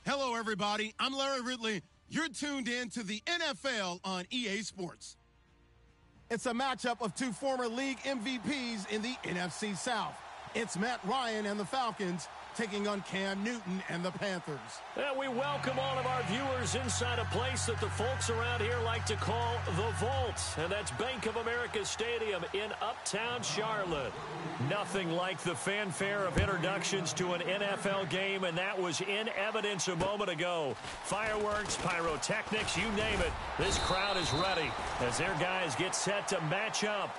Hello, everybody. I'm Larry Ridley. You're tuned in to the NFL on EA Sports. It's a matchup of two former league MVPs in the NFC South. It's Matt Ryan and the Falcons taking on Cam Newton and the Panthers. And we welcome all of our viewers inside a place that the folks around here like to call the Vault. And that's Bank of America Stadium in Uptown Charlotte. Nothing like the fanfare of introductions to an NFL game, and that was in evidence a moment ago. Fireworks, pyrotechnics, you name it. This crowd is ready as their guys get set to match up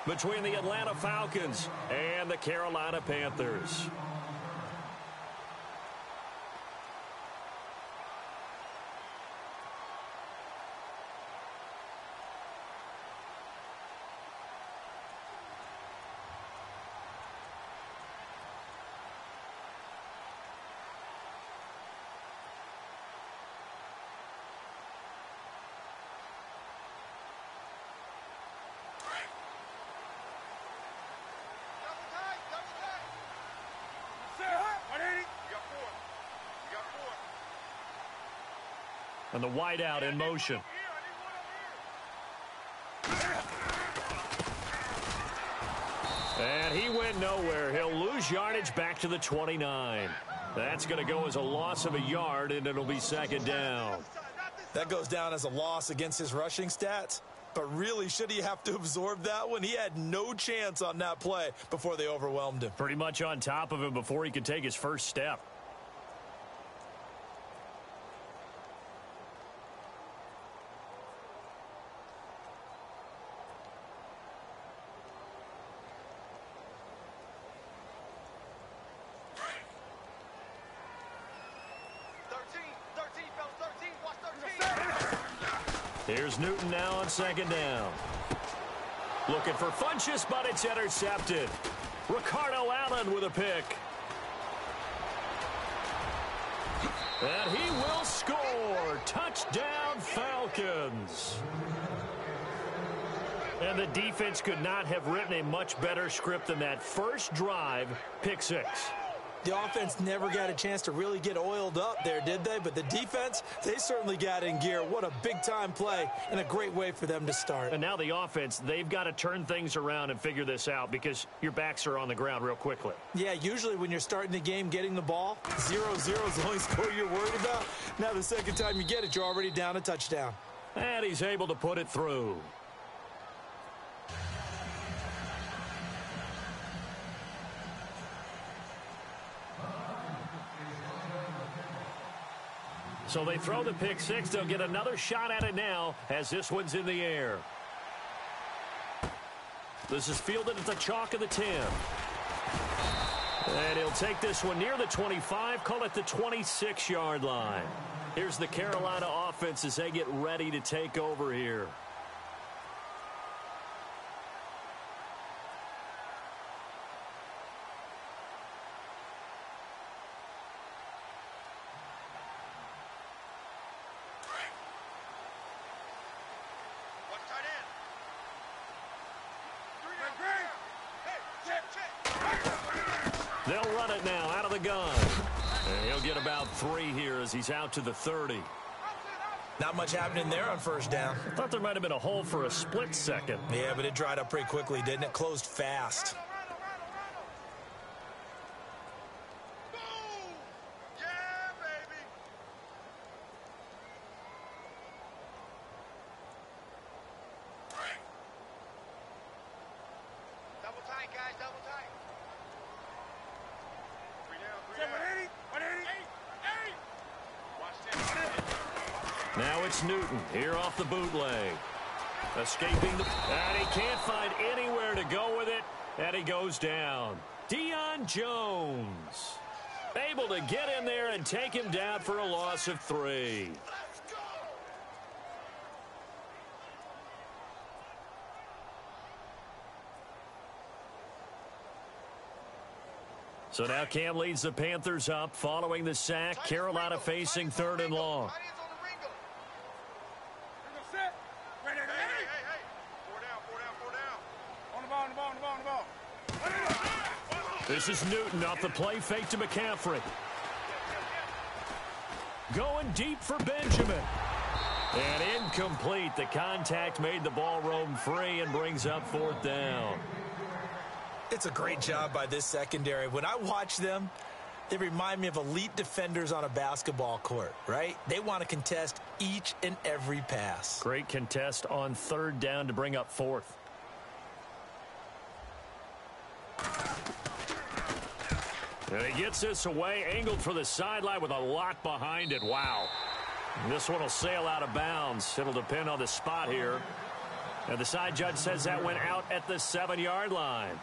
between the Atlanta Falcons and the Carolina Panthers. And the wideout in motion. And he went nowhere. He'll lose yardage back to the 29. That's going to go as a loss of a yard, and it'll be second down. That goes down as a loss against his rushing stats. But really, should he have to absorb that one? He had no chance on that play before they overwhelmed him. Pretty much on top of him before he could take his first step. Here's Newton now on second down. Looking for Funchess, but it's intercepted. Ricardo Allen with a pick. And he will score. Touchdown, Falcons. And the defense could not have written a much better script than that. First drive, pick six. The offense never got a chance to really get oiled up there, did they? But the defense, they certainly got in gear. What a big-time play and a great way for them to start. And now the offense, they've got to turn things around and figure this out because your backs are on the ground real quickly. Yeah, usually when you're starting the game, getting the ball, 0-0 is the only score you're worried about. Now the second time you get it, you're already down a touchdown. And he's able to put it through. So they throw the pick six. They'll get another shot at it now as this one's in the air. This is fielded at the chalk of the 10. And he'll take this one near the 25, call it the 26-yard line. Here's the Carolina offense as they get ready to take over here. They'll run it now out of the gun. And he'll get about 3 here as he's out to the 30. Not much happening there on first down. I thought there might have been a hole for a split second. Yeah, but it dried up pretty quickly, didn't it? Closed fast. Now it's Newton here off the bootleg. Escaping the... And he can't find anywhere to go with it. And he goes down. Deion Jones able to get in there and take him down for a loss of 3. So now Cam leads the Panthers up following the sack. Carolina facing 3rd and long. This is Newton off the play fake to McCaffrey. Going deep for Benjamin. And incomplete. The contact made the ball roam free and brings up fourth down. It's a great job by this secondary. When I watch them, they remind me of elite defenders on a basketball court, right? They want to contest each and every pass. Great contest on third down to bring up fourth. And he gets this away, angled for the sideline with a lot behind it. Wow. This one will sail out of bounds. It'll depend on the spot here. And the side judge says that went out at the 7-yard line.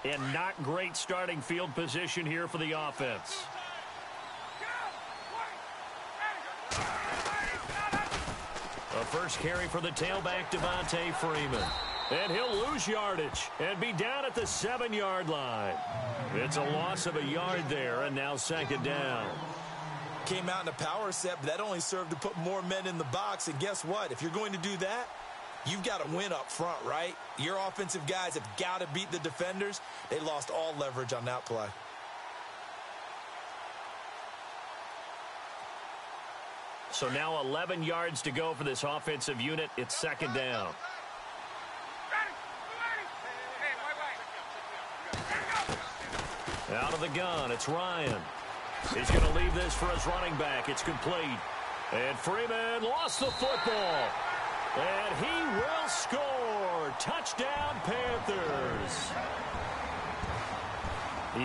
And not great starting field position here for the offense. A first carry for the tailback, Devontae Freeman. And he'll lose yardage and be down at the 7-yard line. It's a loss of a yard there, and now second down. Came out in a power set, but that only served to put more men in the box. And guess what? If you're going to do that, you've got to win up front, right? Your offensive guys have got to beat the defenders. They lost all leverage on that play. So now 11 yards to go for this offensive unit. It's second down. Out of the gun, it's Ryan. He's going to leave this for his running back. It's complete. And Freeman lost the football. And he will score. Touchdown, Panthers.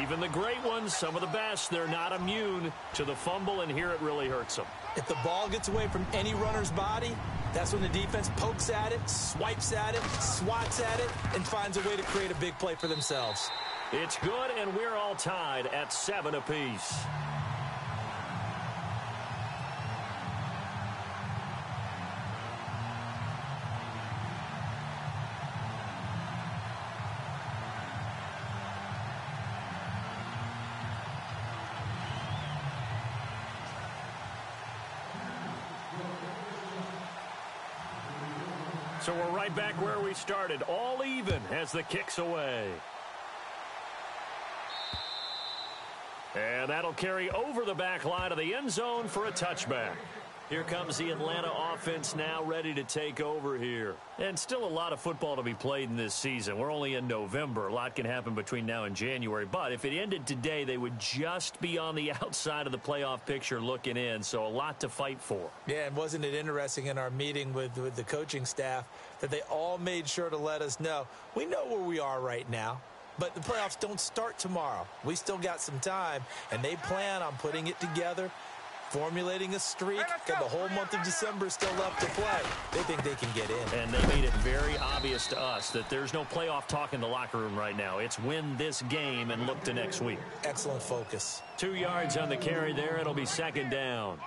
Even the great ones, some of the best, they're not immune to the fumble, and here it really hurts them. If the ball gets away from any runner's body, that's when the defense pokes at it, swipes at it, swats at it, and finds a way to create a big play for themselves. It's good, and we're all tied at 7 apiece. So we're right back where we started, all even as the kick's away. And that'll carry over the back line of the end zone for a touchback. Here comes the Atlanta offense now ready to take over here. And still a lot of football to be played in this season. We're only in November. A lot can happen between now and January. But if it ended today, they would just be on the outside of the playoff picture looking in. So a lot to fight for. Yeah, and wasn't it interesting in our meeting with the coaching staff that they all made sure to let us know, we know where we are right now. But the playoffs don't start tomorrow. We still got some time, and they plan on putting it together, formulating a streak. Got the whole month of December still left to play. They think they can get in. And they made it very obvious to us that there's no playoff talk in the locker room right now. It's win this game and look to next week. Excellent focus. 2 yards on the carry there. It'll be second down.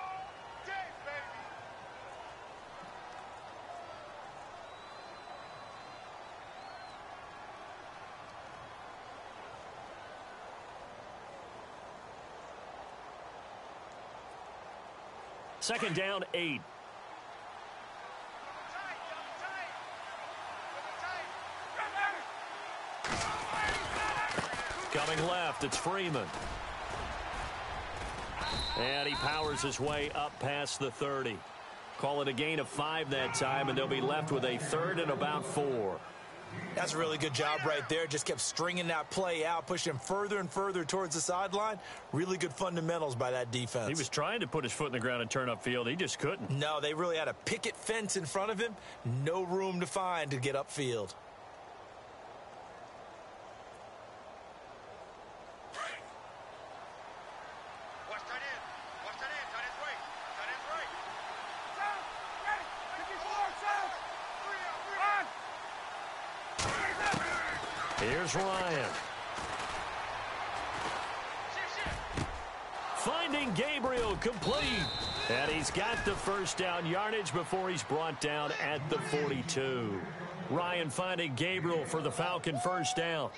Second down, 8. Coming left, it's Freeman. And he powers his way up past the 30. Call it a gain of 5 that time, and they'll be left with a third and about 4. That's a really good job right there. Just kept stringing that play out, pushing him further and further towards the sideline. Really good fundamentals by that defense. He was trying to put his foot in the ground and turn upfield. He just couldn't. No, they really had a picket fence in front of him. No room to find to get upfield. Here's Ryan. Finding Gabriel, complete. And he's got the first down yardage before he's brought down at the 42. Ryan finding Gabriel for the Falcon first down.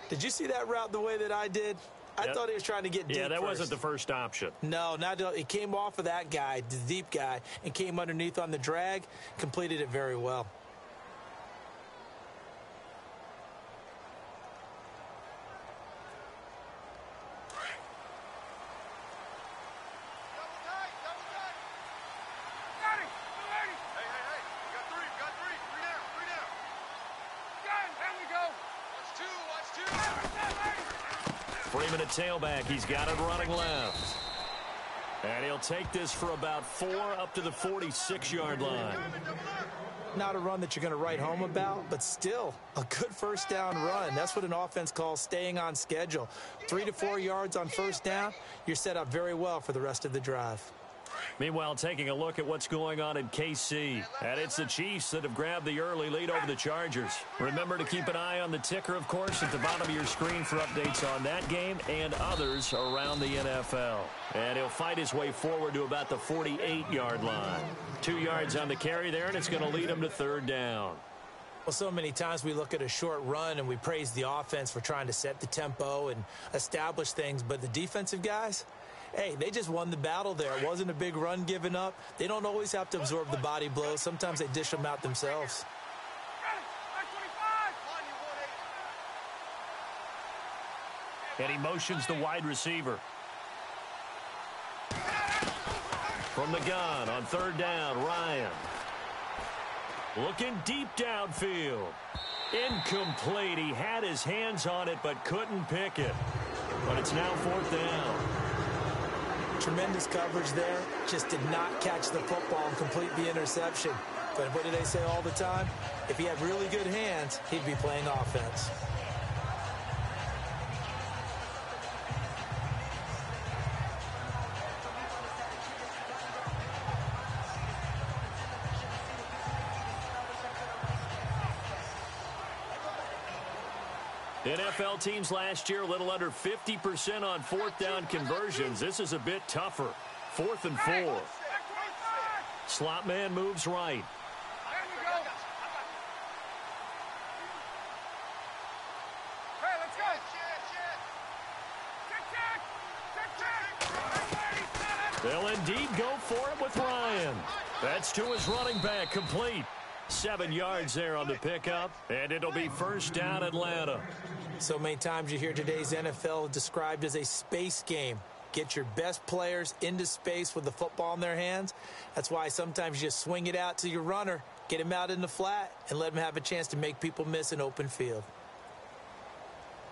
Did you see that route the way that I did? I thought he was trying to get deep. Yeah, that first. wasn't the first option. No, he came off of that guy, the deep guy, and came underneath on the drag, completed it very well. Freeman at tailback. He's got it running left. And he'll take this for about 4 up to the 46-yard line. Not a run that you're going to write home about, but still a good first down run. That's what an offense calls staying on schedule. 3 to 4 yards on first down, you're set up very well for the rest of the drive. Meanwhile, taking a look at what's going on in KC. And it's the Chiefs that have grabbed the early lead over the Chargers. Remember to keep an eye on the ticker, of course, at the bottom of your screen for updates on that game and others around the NFL. And he'll fight his way forward to about the 48-yard line. 2 yards on the carry there, and it's going to lead him to third down. Well, so many times we look at a short run and we praise the offense for trying to set the tempo and establish things, but the defensive guys, hey, they just won the battle there. It wasn't a big run given up. They don't always have to absorb the body blows. Sometimes they dish them out themselves. And he motions the wide receiver. From the gun on third down, Ryan. Looking deep downfield. Incomplete. He had his hands on it but couldn't pick it. But it's now fourth down. Tremendous coverage there. Just did not catch the football and complete the interception. But what do they say all the time? If he had really good hands, he'd be playing offense. NFL teams last year a little under 50% on fourth down conversions. This is a bit tougher. 4th and 4. Slot man moves right. They'll indeed go for it with Ryan. That's to his running back, complete. 7 yards there on the pickup, and it'll be first down Atlanta. So many times you hear today's NFL described as a space game. Get your best players into space with the football in their hands. That's why sometimes you just swing it out to your runner, get him out in the flat, and let him have a chance to make people miss an open field.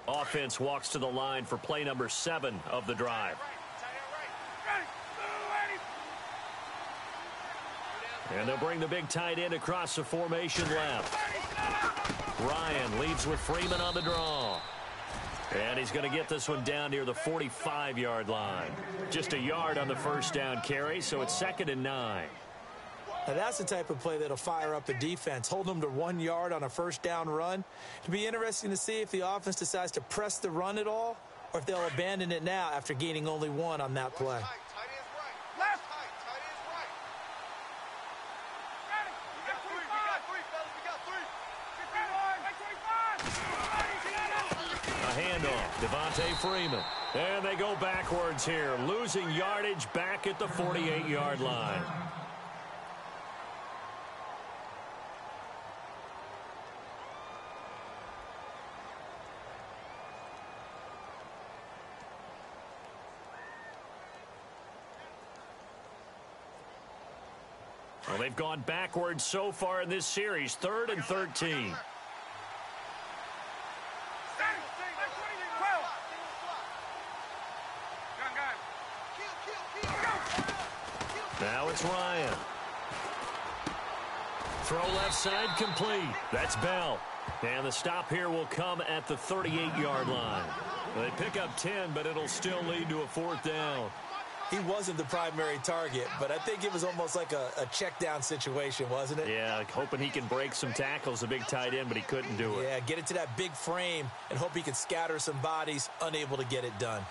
Offense walks to the line for play number 7 of the drive. And they'll bring the big tight end across the formation left. Ryan leads with Freeman on the draw. And he's going to get this one down near the 45-yard line. Just a yard on the first down carry, so it's 2nd and 9. Now that's the type of play that'll fire up a defense. Hold them to 1 yard on a first down run. It'll be interesting to see if the offense decides to press the run at all or if they'll abandon it now after gaining only 1 on that play. Devontae Freeman. And they go backwards here, losing yardage back at the 48-yard line. Well, they've gone backwards so far in this series, 3rd and 13. Now it's Ryan. Throw left side complete. That's Bell. And the stop here will come at the 38-yard line. They pick up 10, but it'll still lead to a 4th down. He wasn't the primary target, but I think it was almost like a check down situation, wasn't it? Yeah, hoping he can break some tackles, a big tight end, but he couldn't do it. Yeah, get it to that big frame and hope he can scatter some bodies, unable to get it done.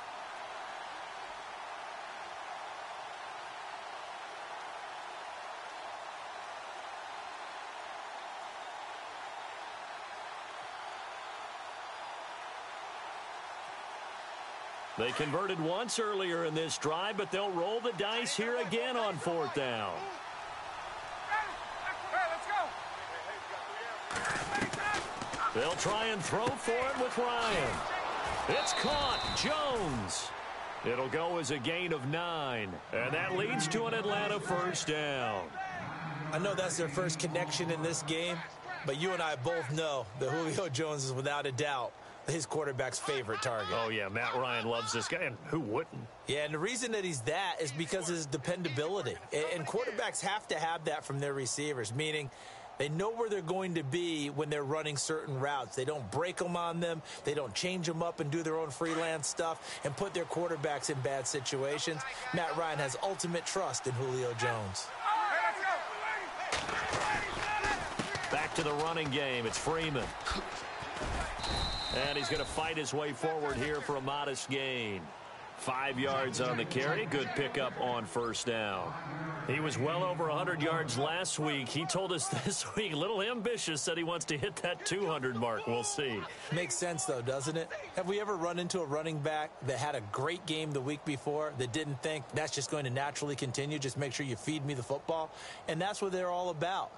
They converted once earlier in this drive, but they'll roll the dice here again on 4th down. They'll try and throw for it with Ryan. It's caught. Jones. It'll go as a gain of 9, and that leads to an Atlanta 1st down. I know that's their first connection in this game, but you and I both know that Julio Jones is without a doubt his quarterback's favorite target. Oh, yeah, Matt Ryan loves this guy, and who wouldn't? Yeah, and the reason that he's that is because of his dependability. And quarterbacks have to have that from their receivers, meaning they know where they're going to be when they're running certain routes. They don't break them on them. They don't change them up and do their own freelance stuff and put their quarterbacks in bad situations. Matt Ryan has ultimate trust in Julio Jones. Back to the running game. It's Freeman. And he's going to fight his way forward here for a modest gain. 5 yards on the carry. Good pickup on 1st down. He was well over 100 yards last week. He told us this week, a little ambitious, said he wants to hit that 200 mark. We'll see. Makes sense, though, doesn't it? Have we ever run into a running back that had a great game the week before that didn't think that's just going to naturally continue? Just make sure you feed me the football. And that's what they're all about.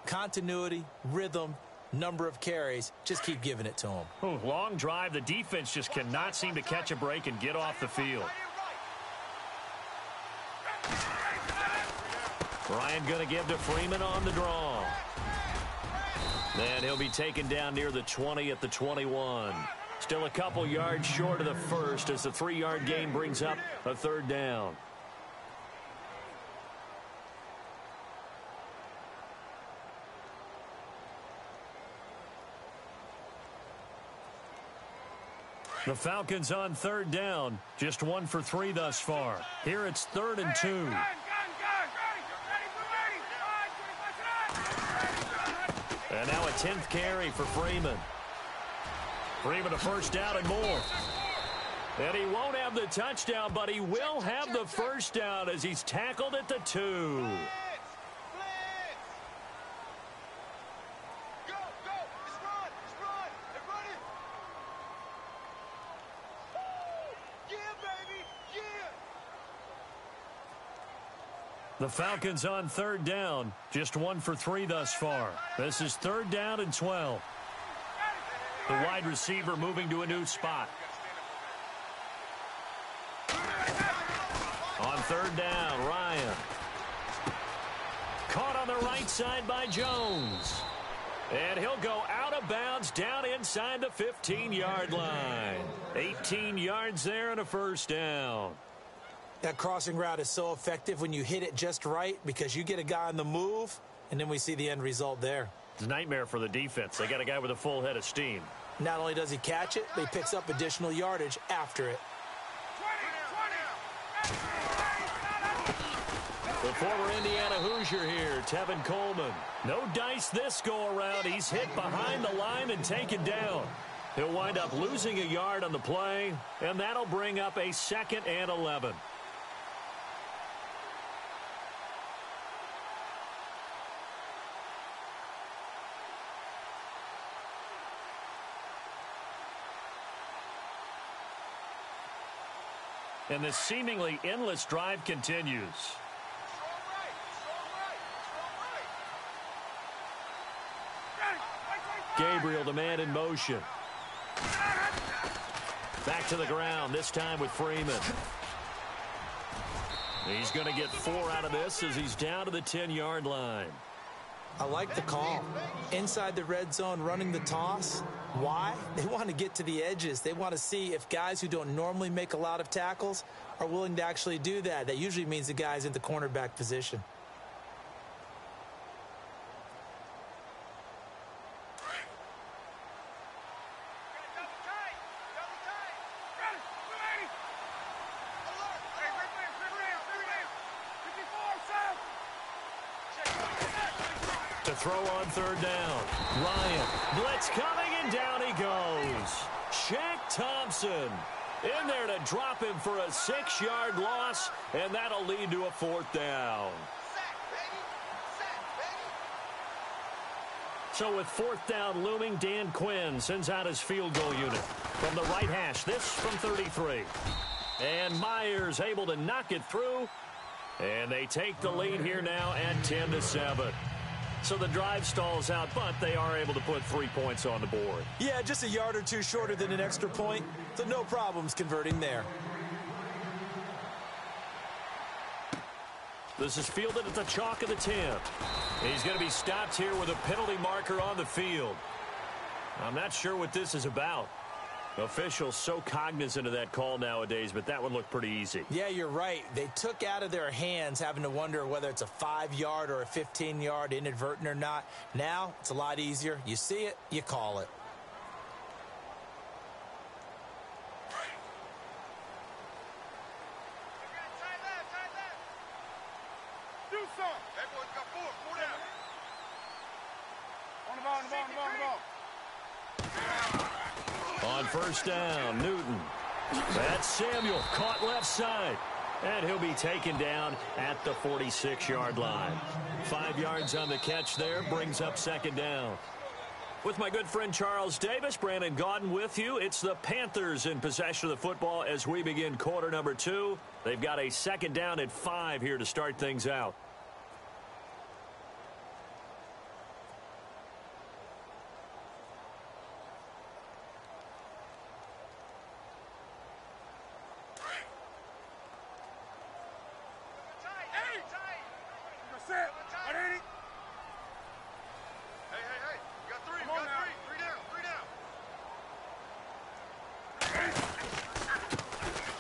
Continuity, rhythm, number of carries. Just keep giving it to him. Ooh, long drive. The defense just cannot seem to catch a break and get off the field. Ryan going to give to Freeman on the draw. And he'll be taken down near the 20 at the 21. Still a couple yards short of the first as the 3-yard gain brings up a 3rd down. The Falcons on 3rd down. Just 1 for 3 thus far. Here it's 3rd and 2. And now a 10th carry for Freeman. Freeman a 1st down and more. And he won't have the touchdown, but he will have the 1st down as he's tackled at the 2. The Falcons on 3rd down. Just 1 for 3 thus far. This is 3rd down and 12. The wide receiver moving to a new spot. On 3rd down, Ryan. Caught on the right side by Jones. And he'll go out of bounds down inside the 15-yard line. 18 yards there and a 1st down. That crossing route is so effective when you hit it just right because you get a guy on the move, and then we see the end result there. It's a nightmare for the defense. They got a guy with a full head of steam. Not only does he catch it, but he picks up additional yardage after it. The former Indiana Hoosier here, Tevin Coleman. No dice this go-around. He's hit behind the line and taken down. He'll wind up losing a yard on the play, and that'll bring up a 2nd and 11. And this seemingly endless drive continues. Gabriel, the man in motion. Back to the ground, this time with Freeman. He's going to get 4 out of this as he's down to the 10-yard line. I like the call. Inside the red zone, running the toss. Why? They want to get to the edges. They want to see if guys who don't normally make a lot of tackles are willing to actually do that. That usually means the guy's in the cornerback position. To throw on 3rd down. Ryan, blitz coming, and down he goes. Shaq Thompson in there to drop him for a 6-yard loss, and that'll lead to a 4th down. So with 4th down looming, Dan Quinn sends out his field goal unit. From the right hash, this from 33. And Myers able to knock it through. And they take the lead here now at 10-7. So the drive stalls out, but they are able to put 3 points on the board. Yeah, just a yard or two shorter than an extra point, so no problems converting there. This is fielded at the chalk of the 10. He's going to be stopped here with a penalty marker on the field. I'm not sure what this is about. Officials so cognizant of that call nowadays, but that one looked pretty easy. Yeah, you're right. They took out of their hands having to wonder whether it's a 5-yard or a 15-yard inadvertent or not. Now, it's a lot easier. You see it, you call it. Do something. That boy's got four down. On the ball. On first down, Newton. That's Samuel, caught left side. And he'll be taken down at the 46-yard line. 5 yards on the catch there, brings up second down. With my good friend Charles Davis, Brandon Gaudin with you. It's the Panthers in possession of the football as we begin quarter number 2. They've got a second down at 5 here to start things out.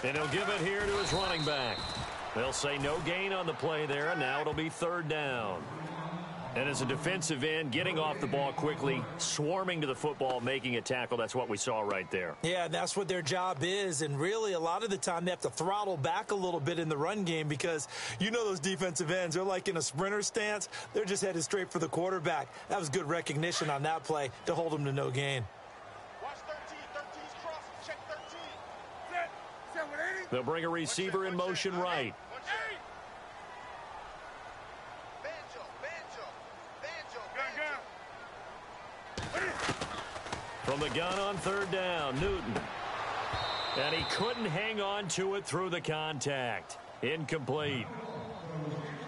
And he'll give it here to his running back. They'll say no gain on the play there, and now it'll be third down. And as a defensive end, getting off the ball quickly, swarming to the football, making a tackle, that's what we saw right there. Yeah, that's what their job is, and really a lot of the time they have to throttle back a little bit in the run game because you know those defensive ends, they're like in a sprinter stance. They're just headed straight for the quarterback. That was good recognition on that play to hold them to no gain. They'll bring a receiver in motion right. From the gun on third down, Newton. And he couldn't hang on to it through the contact. Incomplete.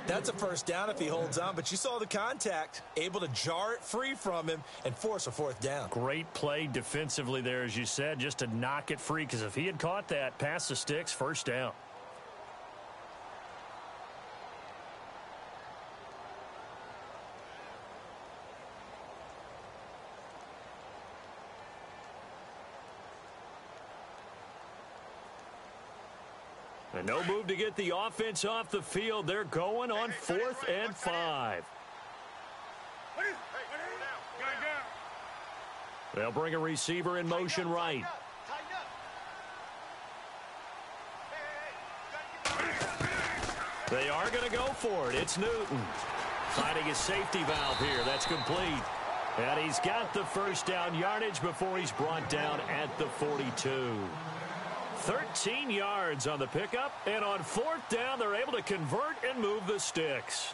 That's a first down if he holds on, but you saw the contact, able to jar it free from him and force a fourth down. Great play defensively there, as you said, just to knock it free, because if he had caught that, past the sticks, first down. And no move to get the offense off the field. They're going on 4th and 5. They'll bring a receiver in motion right. They are going to go for it. It's Newton finding a safety valve here. That's complete. And he's got the first down yardage before he's brought down at the 42. 13 yards on the pickup, and on 4th down, they're able to convert and move the sticks.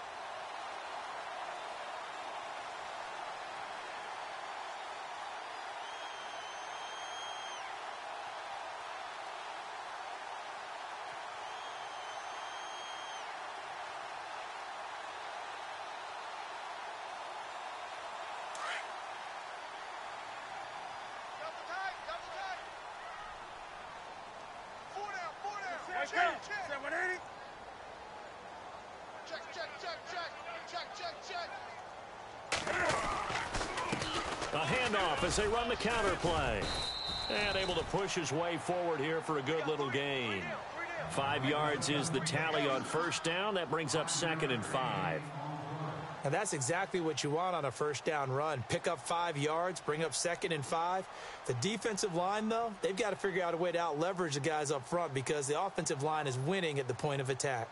A handoff as they run the counter play. And able to push his way forward here for a good little gain. 5 yards is the tally on first down. That brings up 2nd and 5. And that's exactly what you want on a first down run. Pick up 5 yards, bring up 2nd and 5. The defensive line, though, they've got to figure out a way to out-leverage the guys up front because the offensive line is winning at the point of attack.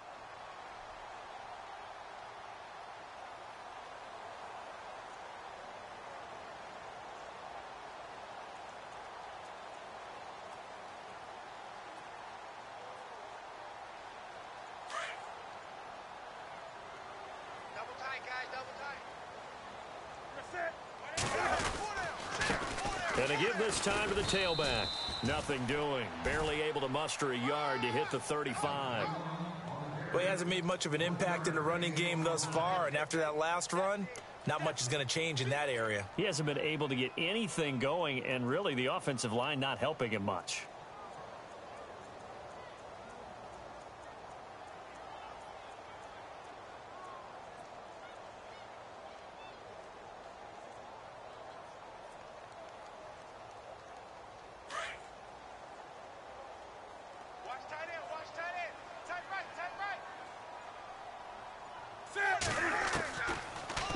And to give this time to the tailback. Nothing doing. Barely able to muster a yard to hit the 35. Well, he hasn't made much of an impact in the running game thus far, and after that last run, not much is going to change in that area. He hasn't been able to get anything going, and really the offensive line not helping him much.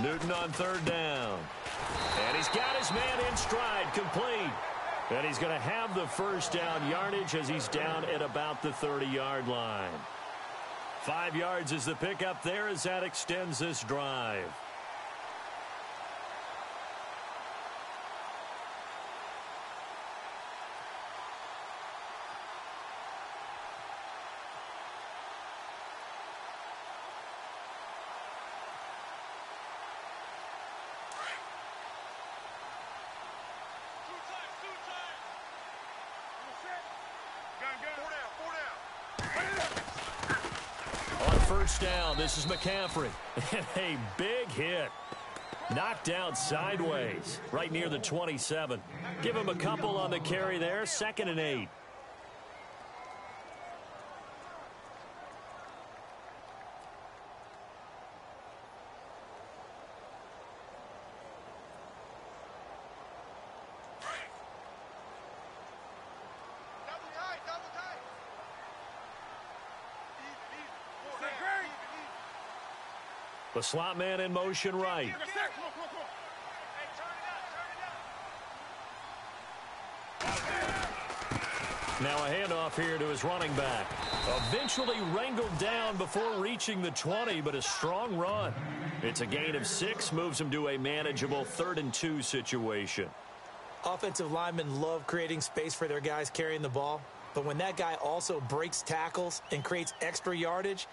Newton on third down. And he's got his man in stride, complete. And he's going to have the first down yardage as he's down at about the 30-yard line. 5 yards is the pickup there as that extends this drive. First down, this is McCaffrey. And a big hit. Knocked down sideways, right near the 27. Give him a couple on the carry there, 2nd and 8. The slot man in motion right. Now a handoff here to his running back. Eventually wrangled down before reaching the 20, but a strong run. It's a gain of 6, moves him to a manageable 3rd and 2 situation. Offensive linemen love creating space for their guys carrying the ball, but when that guy also breaks tackles and creates extra yardage,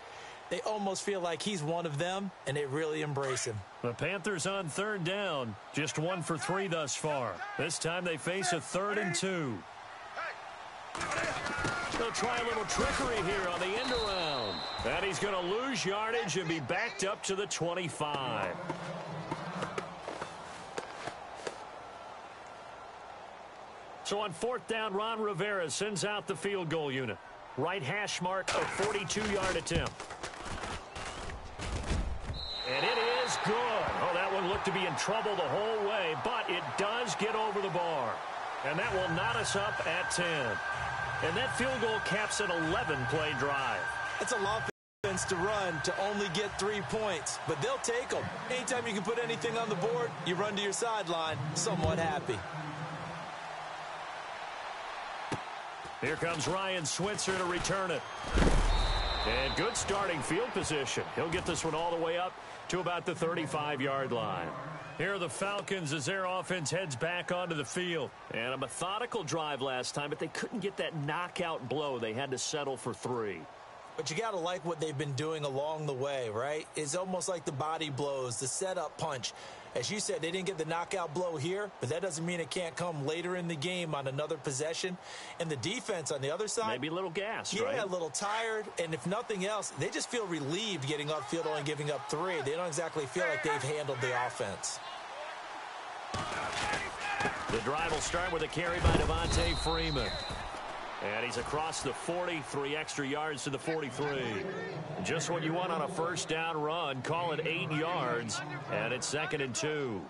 they almost feel like he's one of them, and they really embrace him. The Panthers on 3rd down, just 1 for 3 thus far. This time they face a 3rd and 2. They'll try a little trickery here on the end around. And he's going to lose yardage and be backed up to the 25. So on 4th down, Ron Rivera sends out the field goal unit. Right hash mark, a 42-yard attempt. And it is good. Oh, that one looked to be in trouble the whole way, but it does get over the bar. And that will knot us up at 10. And that field goal caps an 11-play drive. It's a long offense to run to only get 3 points, but they'll take them. Anytime you can put anything on the board, you run to your sideline somewhat happy. Here comes Ryan Switzer to return it. And good starting field position. He'll get this one all the way up to about the 35-yard line. Here are the Falcons as their offense heads back onto the field. And a methodical drive last time, but they couldn't get that knockout blow. They had to settle for 3. But you got to like what they've been doing along the way, right? It's almost like the body blows, the setup punch. As you said, they didn't get the knockout blow here, but that doesn't mean it can't come later in the game on another possession. And the defense on the other side, maybe a little gassed, right? Yeah, a little tired. And if nothing else, they just feel relieved getting upfield, only giving up 3. They don't exactly feel like they've handled the offense. The drive will start with a carry by Devontae Freeman. And he's across the 40, 3 extra yards to the 43. Just what you want on a first down run. Call it 8 yards, and it's 2nd and 2.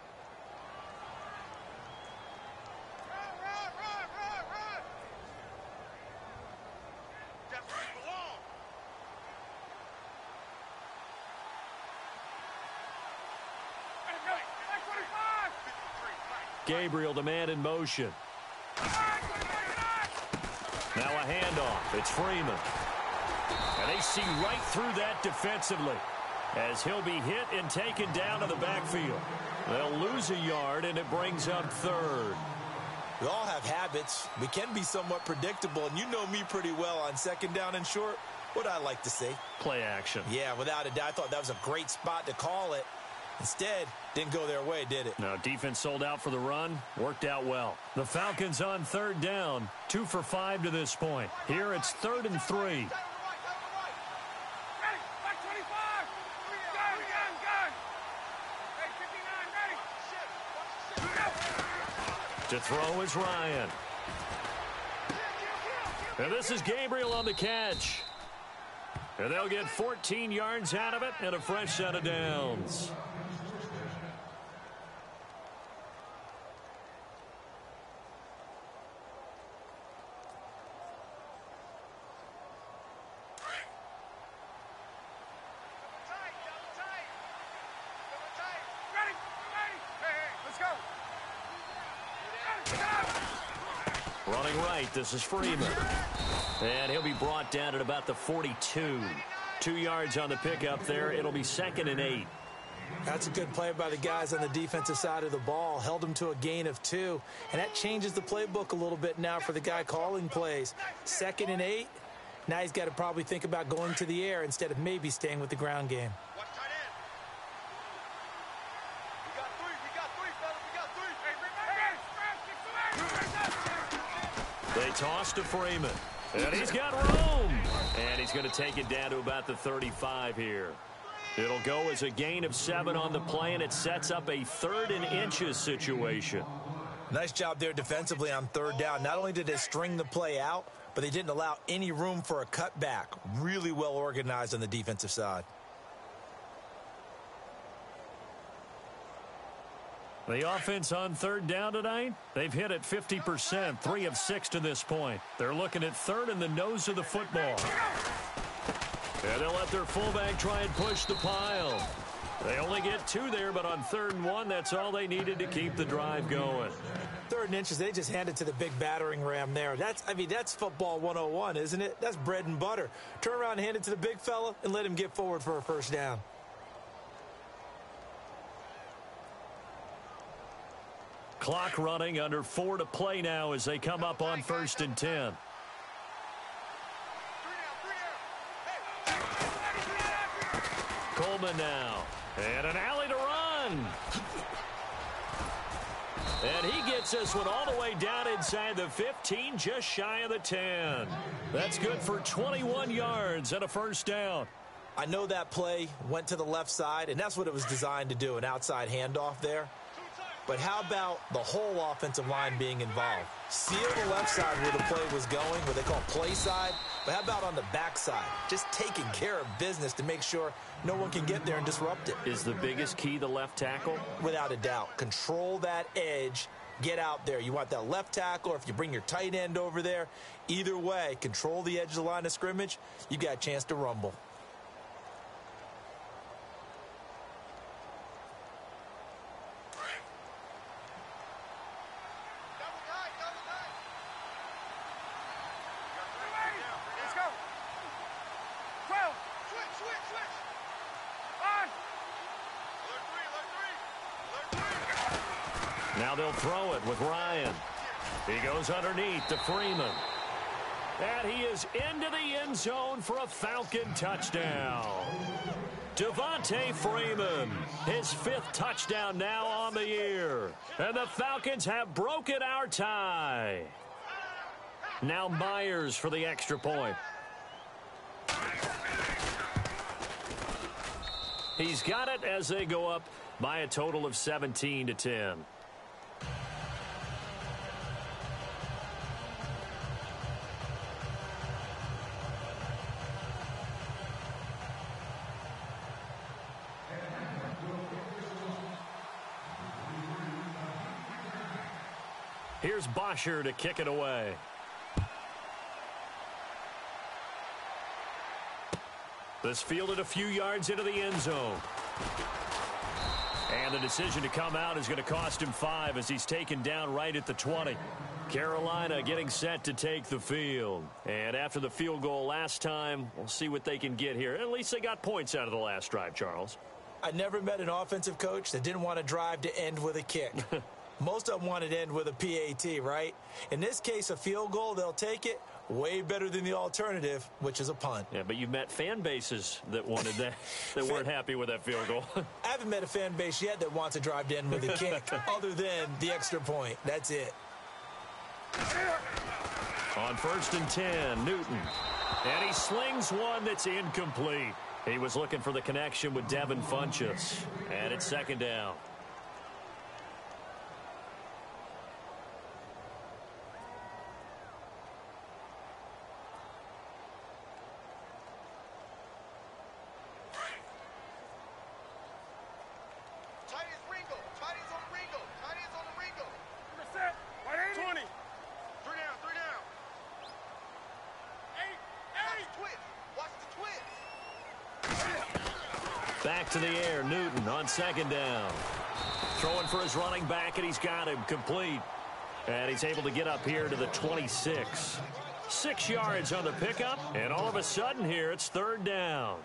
Gabriel, the man in motion. Now a handoff. It's Freeman. And they see right through that defensively as he'll be hit and taken down to the backfield. They'll lose a yard, and it brings up 3rd. We all have habits. We can be somewhat predictable, and you know me pretty well on 2nd down and short. What I like to see. Play action. Yeah, without a doubt. I thought that was a great spot to call it. Instead, didn't go their way, did it? No, defense sold out for the run. Worked out well. The Falcons on third down. 2 for 5 to this point. Here it's 3rd and 3. To throw is Ryan. And this is Gabriel on the catch. And they'll get 14 yards out of it and a fresh set of downs. Running right, this is Freeman. And he'll be brought down at about the 42. 2 yards on the pickup there. It'll be 2nd and 8. That's a good play by the guys on the defensive side of the ball. Held them to a gain of 2. And that changes the playbook a little bit now for the guy calling plays. 2nd and 8. Now he's got to probably think about going to the air instead of maybe staying with the ground game. They toss to Freeman. And he's got room. And he's going to take it down to about the 35 here. It'll go as a gain of 7 on the play, and it sets up a 3rd and inches situation. Nice job there defensively on 3rd down. Not only did they string the play out, but they didn't allow any room for a cutback. Really well organized on the defensive side. The offense on 3rd down tonight, they've hit it 50%, 3 of 6 to this point. They're looking at 3rd in the nose of the football. And they'll let their fullback try and push the pile. They only get 2 there, but on 3rd and 1, that's all they needed to keep the drive going. 3rd and inches, they just handed to the big battering ram there. That's football 101, isn't it? That's bread and butter. Turn around and hand it to the big fella and let him get forward for a first down. Clock running, under 4 to play now as they come up on 1st and 10. Coleman now. And an alley to run. And he gets this one all the way down inside the 15, just shy of the 10. That's good for 21 yards and a first down. I know that play went to the left side, and that's what it was designed to do, an outside handoff there. But how about the whole offensive line being involved? Seal the left side where the play was going, what they call play side. But how about on the back side? Just taking care of business to make sure no one can get there and disrupt it. Is the biggest key the left tackle? Without a doubt. Control that edge. Get out there. You want that left tackle, or if you bring your tight end over there. Either way, control the edge of the line of scrimmage. You got a chance to rumble. Now they'll throw it with Ryan. He goes underneath to Freeman. And he is into the end zone for a Falcon touchdown. Devontae Freeman, his 5th touchdown now on the year. And the Falcons have broken our tie. Now Myers for the extra point. He's got it as they go up by a total of 17-10. Here's Bosher to kick it away. This fielded a few yards into the end zone. And the decision to come out is going to cost him 5 as he's taken down right at the 20. Carolina getting set to take the field. And after the field goal last time, we'll see what they can get here. At least they got points out of the last drive, Charles. I never met an offensive coach that didn't want to drive to end with a kick. Most of them wanted to end with a PAT, right? In this case, a field goal, they'll take it. way better than the alternative, which is a punt. Yeah, but you've met fan bases that wanted that, that weren't happy with that field goal. I haven't met a fan base yet that wants to drive in with a kick other than the extra point. That's it. On 1st and 10, Newton. And he slings one that's incomplete. He was looking for the connection with Devin Funchess. And it's 2nd down. Back to the air, Newton on 2nd down. Throwing for his running back, and he's got him complete. And he's able to get up here to the 26. 6 yards on the pickup, and all of a sudden here, it's 3rd down.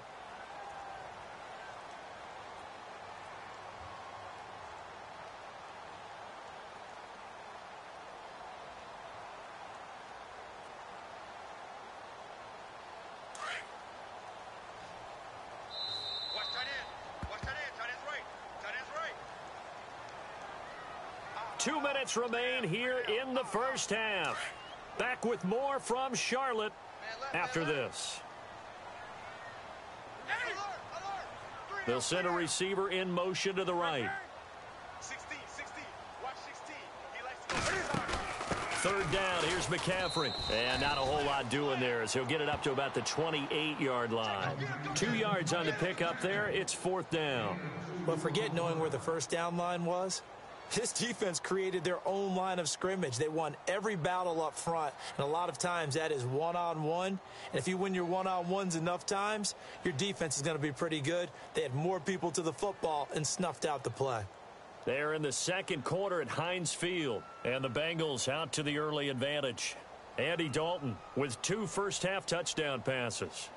Two minutes remain here in the first half. Back with more from Charlotte after this. They'll send a receiver in motion to the right. 16. Watch 16. He likes to go 3rd down. Here's McCaffrey. And not a whole lot doing there as he'll get it up to about the 28-yard line. 2 yards on the pickup there. It's 4th down. But forget knowing where the first down line was. This defense created their own line of scrimmage. They won every battle up front, and a lot of times that is one-on-one. And if you win your one-on-ones enough times, your defense is going to be pretty good. They had more people to the football and snuffed out the play. They're in the 2nd quarter at Heinz Field, and the Bengals out to the early advantage. Andy Dalton with 2 first-half touchdown passes.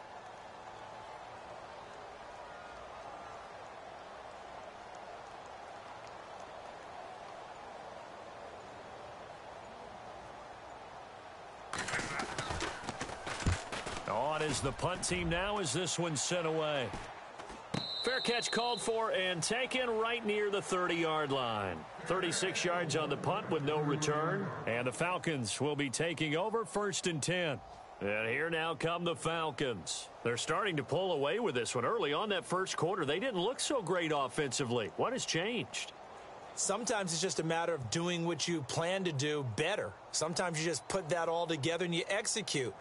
On is the punt team now as this one's sent away. Fair catch called for and taken right near the 30-yard line. 36 yards on the punt with no return. And the Falcons will be taking over 1st and 10. And here now come the Falcons. They're starting to pull away with this one. Early on that first quarter, they didn't look so great offensively. What has changed? Sometimes it's just a matter of doing what you plan to do better. Sometimes you just put that all together and you execute.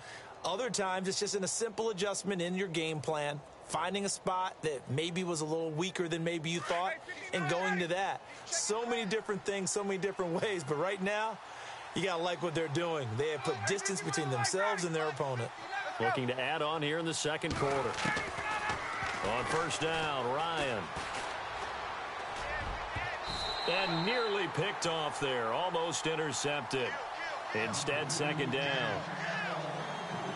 Other times, it's just in a simple adjustment in your game plan, finding a spot that maybe was a little weaker than maybe you thought, and going to that. So many different things, so many different ways. But right now, you got to like what they're doing. They have put distance between themselves and their opponent. Looking to add on here in the 2nd quarter. On 1st down, Ryan. And nearly picked off there, almost intercepted. Instead, 2nd down.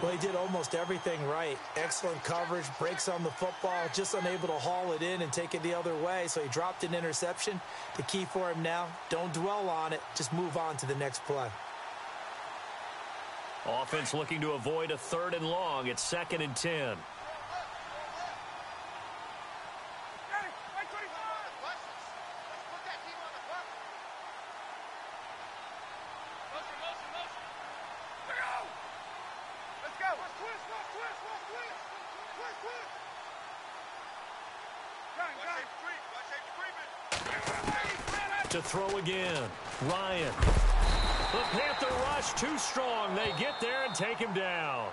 Well, he did almost everything right. Excellent coverage, breaks on the football, just unable to haul it in and take it the other way. So he dropped an interception. The key for him now, don't dwell on it. Just move on to the next play. Offense looking to avoid a 3rd and long. It's 2nd and 10. To throw again. Ryan. The Panther rush too strong. They get there and take him down.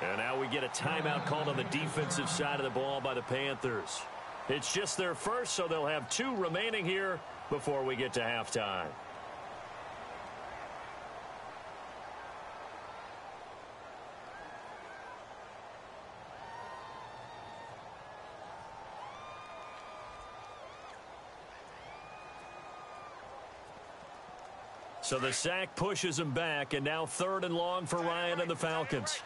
And now we get a timeout called on the defensive side of the ball by the Panthers. It's just their first, so they'll have 2 remaining here before we get to halftime. So the sack pushes him back, and now 3rd and long for Ryan and the Falcons.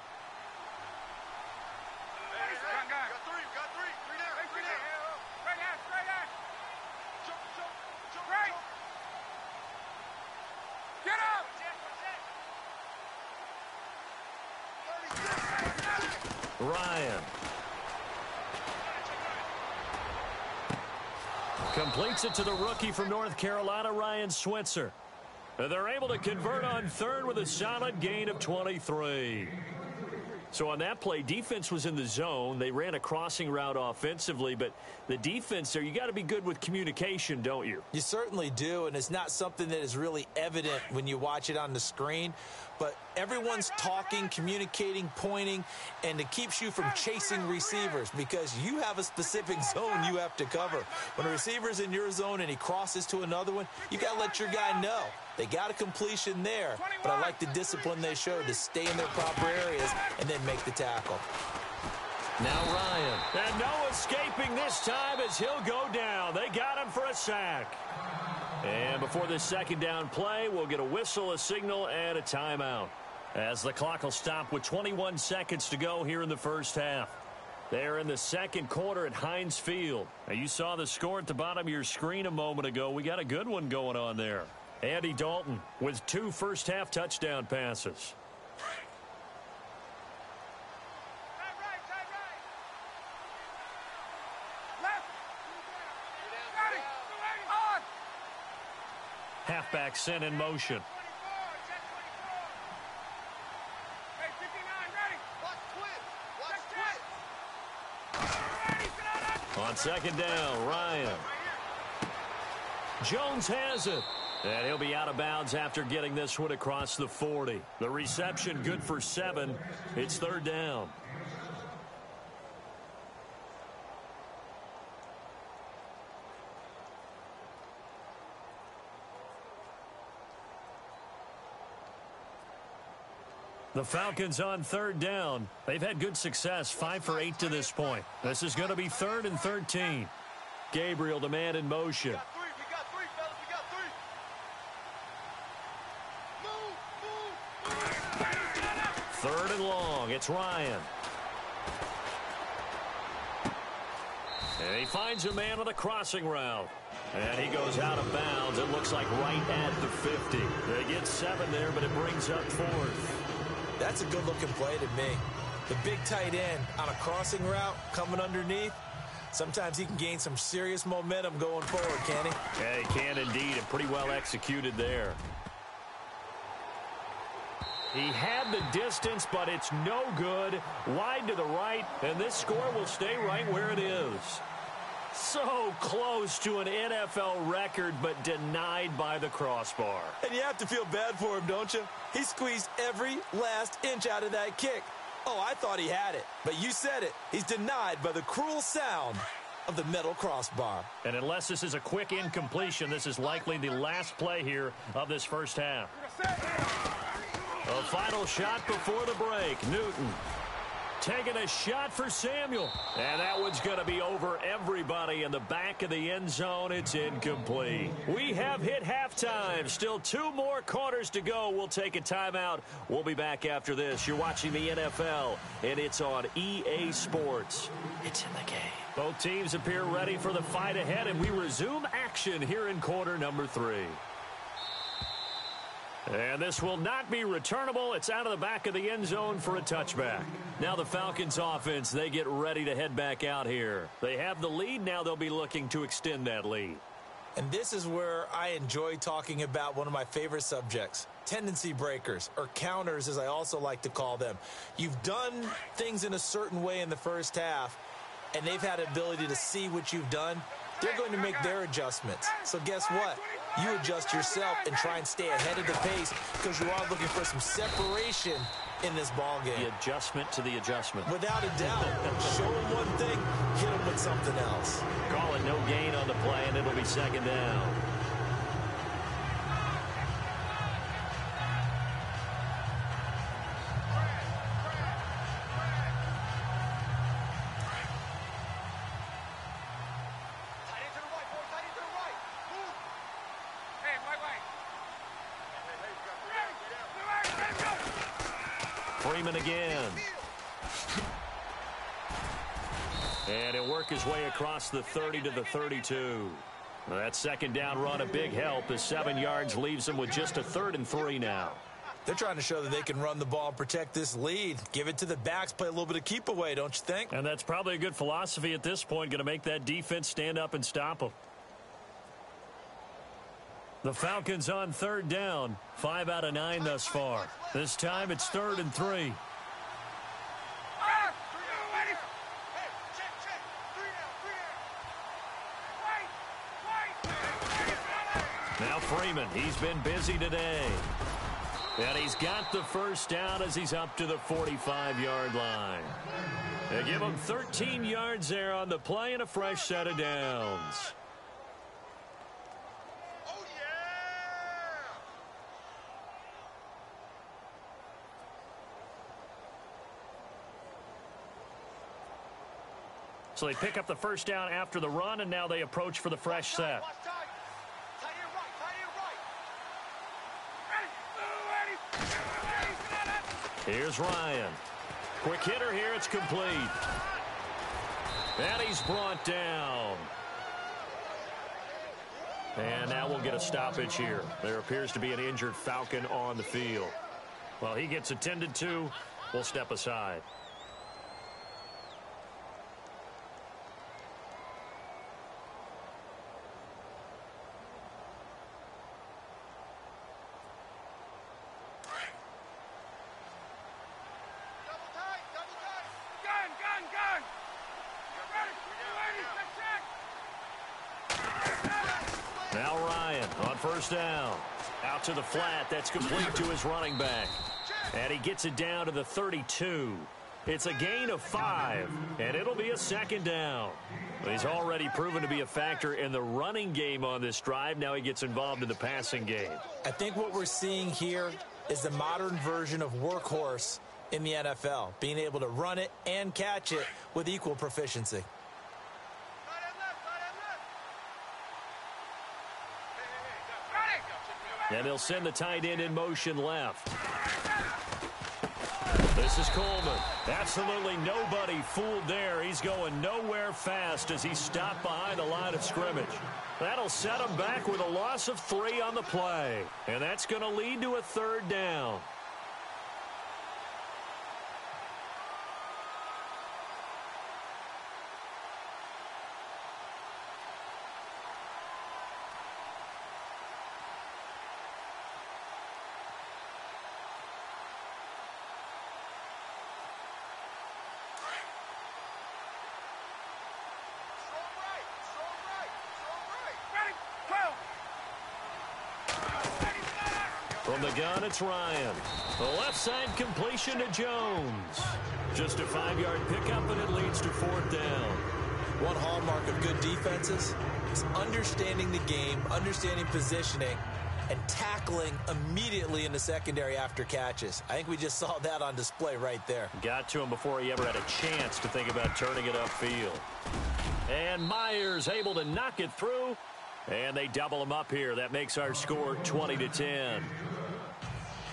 Ryan. Completes it to the rookie from North Carolina, Ryan Switzer. And they're able to convert on third with a solid gain of 23. So on that play, defense was in the zone. They ran a crossing route offensively, but the defense there, you got to be good with communication, don't you? You certainly do, and it's not something that is really evident when you watch it on the screen. But everyone's talking, communicating, pointing, and it keeps you from chasing receivers because you have a specific zone you have to cover. When a receiver's in your zone and he crosses to another one, you got to let your guy know. They got a completion there, but I like the discipline they showed to stay in their proper areas and then make the tackle. Now Ryan. And no escaping this time as he'll go down. They got him for a sack. And before this second down play, we'll get a whistle, a signal, and a timeout. As the clock will stop with 21 seconds to go here in the first half. They're in the second quarter at Heinz Field. Now, you saw the score at the bottom of your screen a moment ago. We got a good one going on there. Andy Dalton with 2 first-half touchdown passes. Halfback sent in motion. On second down, Ryan. Jones has it. And he'll be out of bounds after getting this one across the 40. The reception good for 7. It's third down. The Falcons on third down. They've had good success, 5 for 8 to this point. This is going to be 3rd and 13. Gabriel, the man in motion. We got three, fellas. We got 3. Move. 3rd and long. It's Ryan. And he finds a man on the crossing route. And he goes out of bounds. It looks like right at the 50. They get 7 there, but it brings up 4th. That's a good-looking play to me. The big tight end on a crossing route coming underneath. Sometimes he can gain some serious momentum going forward, can he? Yeah, he can indeed, and pretty well executed there. He had the distance, but it's no good. Wide to the right, and this score will stay right where it is. So close to an NFL record, but denied by the crossbar. And you have to feel bad for him, don't you? He squeezed every last inch out of that kick. Oh, I thought he had it, but you said it. He's denied by the cruel sound of the metal crossbar. And unless this is a quick incompletion, this is likely the last play here of this first half. A final shot before the break. Newton taking a shot for Samuel. And that one's going to be over everybody in the back of the end zone. It's incomplete. We have hit halftime. Still 2 more quarters to go. We'll take a timeout. We'll be back after this. You're watching the NFL, and it's on EA Sports. It's in the game. Both teams appear ready for the fight ahead, and we resume action here in quarter number 3. And this will not be returnable. It's out of the back of the end zone for a touchback. Now the Falcons offense, they get ready to head back out here. They have the lead. Now they'll be looking to extend that lead. And this is where I enjoy talking about one of my favorite subjects, tendency breakers, or counters as I also like to call them. You've done things in a certain way in the first half, and they've had the ability to see what you've done. They're going to make their adjustments. So guess what? You adjust yourself and try and stay ahead of the pace because you are looking for some separation in this ball game. The adjustment to the adjustment. Without a doubt. Show them one thing, hit them with something else. Call it no gain on the play, and it'll be second down. Freeman again. And he'll work his way across the 30 to the 32. That second down run, a big help. The 7 yards leaves him with just a 3rd and 3 now. They're trying to show that they can run the ball and protect this lead. Give it to the backs, play a little bit of keep away, don't you think? And that's probably a good philosophy at this point, going to make that defense stand up and stop them. The Falcons on third down, 5 out of 9 thus far. This time it's 3rd and 3. Now Freeman, he's been busy today. And he's got the first down as he's up to the 45-yard line. They give him 13 yards there on the play and a fresh set of downs. Oh, yeah! So they pick up the first down after the run, and now they approach for the fresh set. Here's Ryan. Quick hitter here. It's complete. And he's brought down. And now we'll get a stoppage here. There appears to be an injured Falcon on the field. Well, he gets attended to. We'll step aside. Now Ryan on first down. Out to the flat. That's complete to his running back. And he gets it down to the 32. It's a gain of 5, and it'll be a second down. He's already proven to be a factor in the running game on this drive. Now he gets involved in the passing game. I think what we're seeing here is the modern version of workhorse in the NFL, being able to run it and catch it with equal proficiency. And they'll send the tight end in motion left. This is Coleman. Absolutely nobody fooled there. He's going nowhere fast as he's stopped behind the line of scrimmage. That'll set him back with a loss of 3 on the play. And that's going to lead to a 3rd down. From the gun, it's Ryan. The left side completion to Jones. Just a 5-yard pickup, and it leads to 4th down. One hallmark of good defenses is understanding the game, understanding positioning, and tackling immediately in the secondary after catches. I think we just saw that on display right there. Got to him before he ever had a chance to think about turning it upfield. And Myers able to knock it through. And they double him up here. That makes our score 20-10.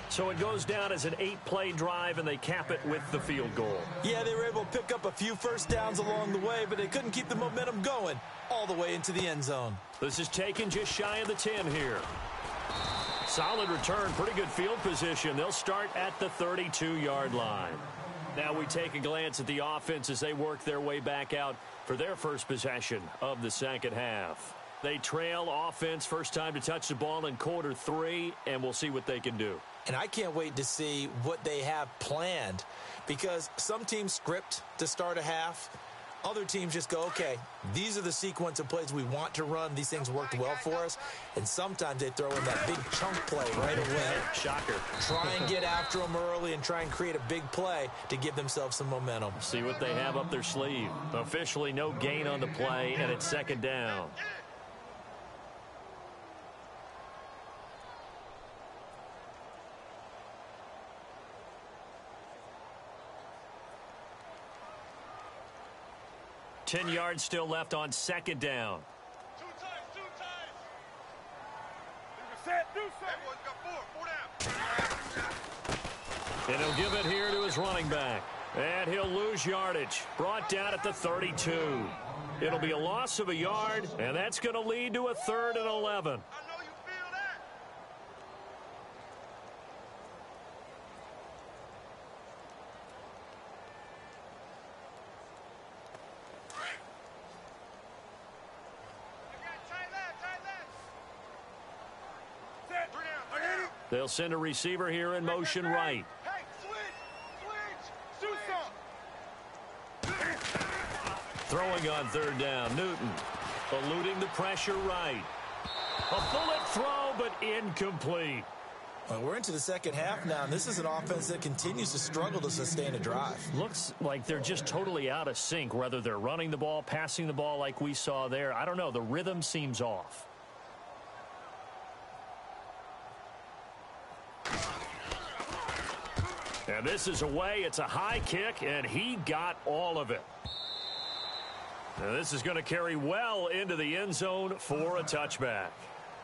So it goes down as an 8-play drive, and they cap it with the field goal. Yeah, they were able to pick up a few first downs along the way, but they couldn't keep the momentum going all the way into the end zone. This is taken just shy of the 10 here. Solid return, pretty good field position. They'll start at the 32-yard line. Now we take a glance at the offense as they work their way back out for their first possession of the second half. They trail offense, first time to touch the ball in quarter 3, and we'll see what they can do. And I can't wait to see what they have planned, because some teams script to start a half. Other teams just go, okay, these are the sequence of plays we want to run. These things worked well for us. And sometimes they throw in that big chunk play right away. Shocker. Try and get after them early and try and create a big play to give themselves some momentum. See what they have up their sleeve. Officially no gain on the play, and it's second down. Ten yards still left on second down. Two times. Set, do something. Everyone's got 4 down. And he'll give it here to his running back. And he'll lose yardage. Brought down at the 32. It'll be a loss of a yard, and that's going to lead to a 3rd and 11. I know you feel that. They'll send a receiver here in motion right. Hey, switch! Do something! Throwing on third down, Newton. Eluding the pressure right. A bullet throw, but incomplete. Well, we're into the second half now, and this is an offense that continues to struggle to sustain a drive. Looks like they're just totally out of sync, whether they're running the ball, passing the ball like we saw there. I don't know. The rhythm seems off. And this is away. It's a high kick, and he got all of it. Now this is going to carry well into the end zone for a touchback.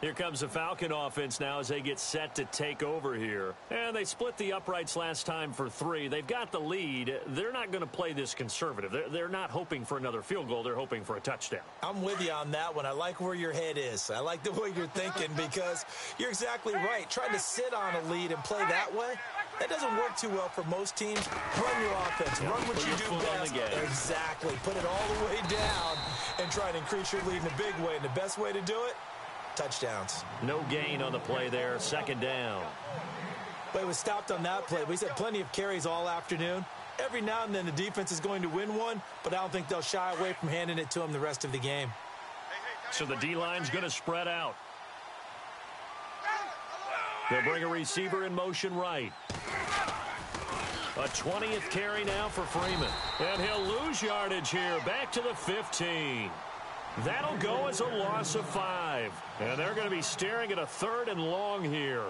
Here comes the Falcon offense now as they get set to take over here. And they split the uprights last time for 3. They've got the lead. They're not going to play this conservative. They're not hoping for another field goal. They're hoping for a touchdown. I'm with you on that one. I like where your head is. I like the way you're thinking because you're exactly right. Trying to sit on a lead and play that way, that doesn't work too well for most teams. Run your offense. Run what you do best. Exactly. Put it all the way down and try to increase your lead in a big way. And the best way to do it, touchdowns. No gain on the play there. Second down. But it was stopped on that play. We said plenty of carries all afternoon. Every now and then the defense is going to win one, but I don't think they'll shy away from handing it to them the rest of the game. So the D-line's going to spread out. They'll bring a receiver in motion right. A 20th carry now for Freeman. And he'll lose yardage here. Back to the 15. That'll go as a loss of 5. And they're going to be staring at a 3rd and long here.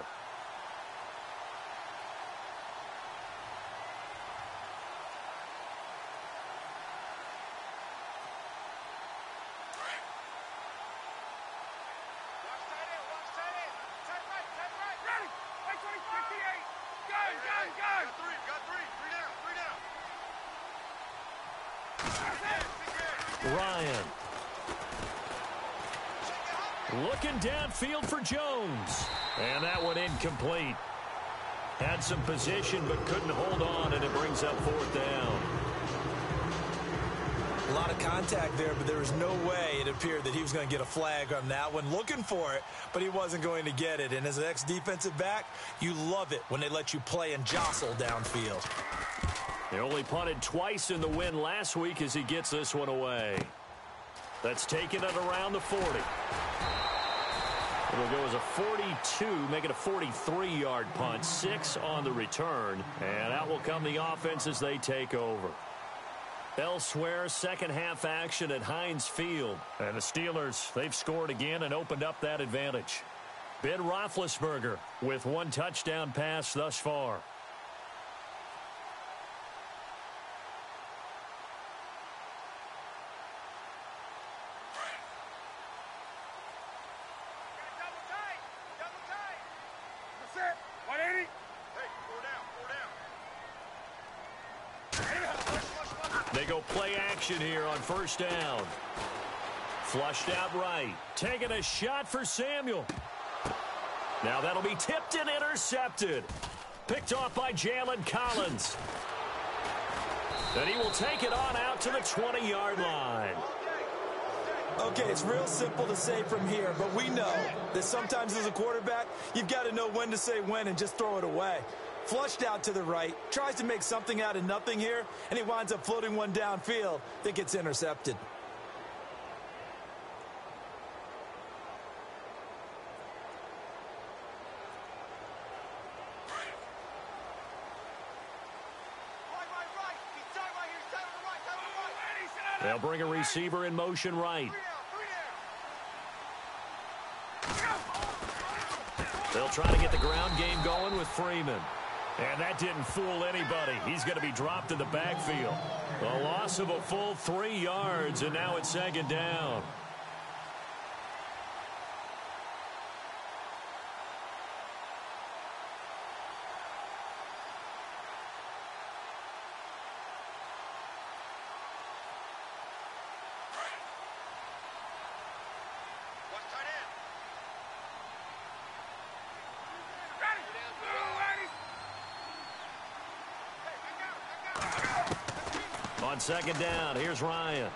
Ryan. Looking downfield for Jones. And that one incomplete. Had some position but couldn't hold on, and it brings up 4th down. A lot of contact there, but there was no way it appeared that he was going to get a flag on that one. Looking for it, but he wasn't going to get it. And as an ex-defensive back, you love it when they let you play and jostle downfield. They only punted twice in the win last week as he gets this one away. That's taken it around the 40. It'll go as a 42, make it a 43-yard punt. 6 on the return. And out will come the offense as they take over. Elsewhere, second half action at Heinz Field. And the Steelers, they've scored again and opened up that advantage. Ben Roethlisberger with 1 touchdown pass thus far. They go play action here on 1st down. Flushed out right. Taking a shot for Samuel. Now that'll be tipped and intercepted. Picked off by Jalen Collins. And he will take it on out to the 20-yard line. Okay, it's real simple to say from here, but we know that sometimes as a quarterback, you've got to know when to say when and just throw it away. Flushed out to the right, tries to make something out of nothing here, and he winds up floating one downfield that gets intercepted. They'll bring a receiver in motion right. They'll try to get the ground game going with Freeman. And that didn't fool anybody. He's going to be dropped in the backfield. A loss of a full 3 yards, and now it's 2nd down. On 2nd down, here's Ryan.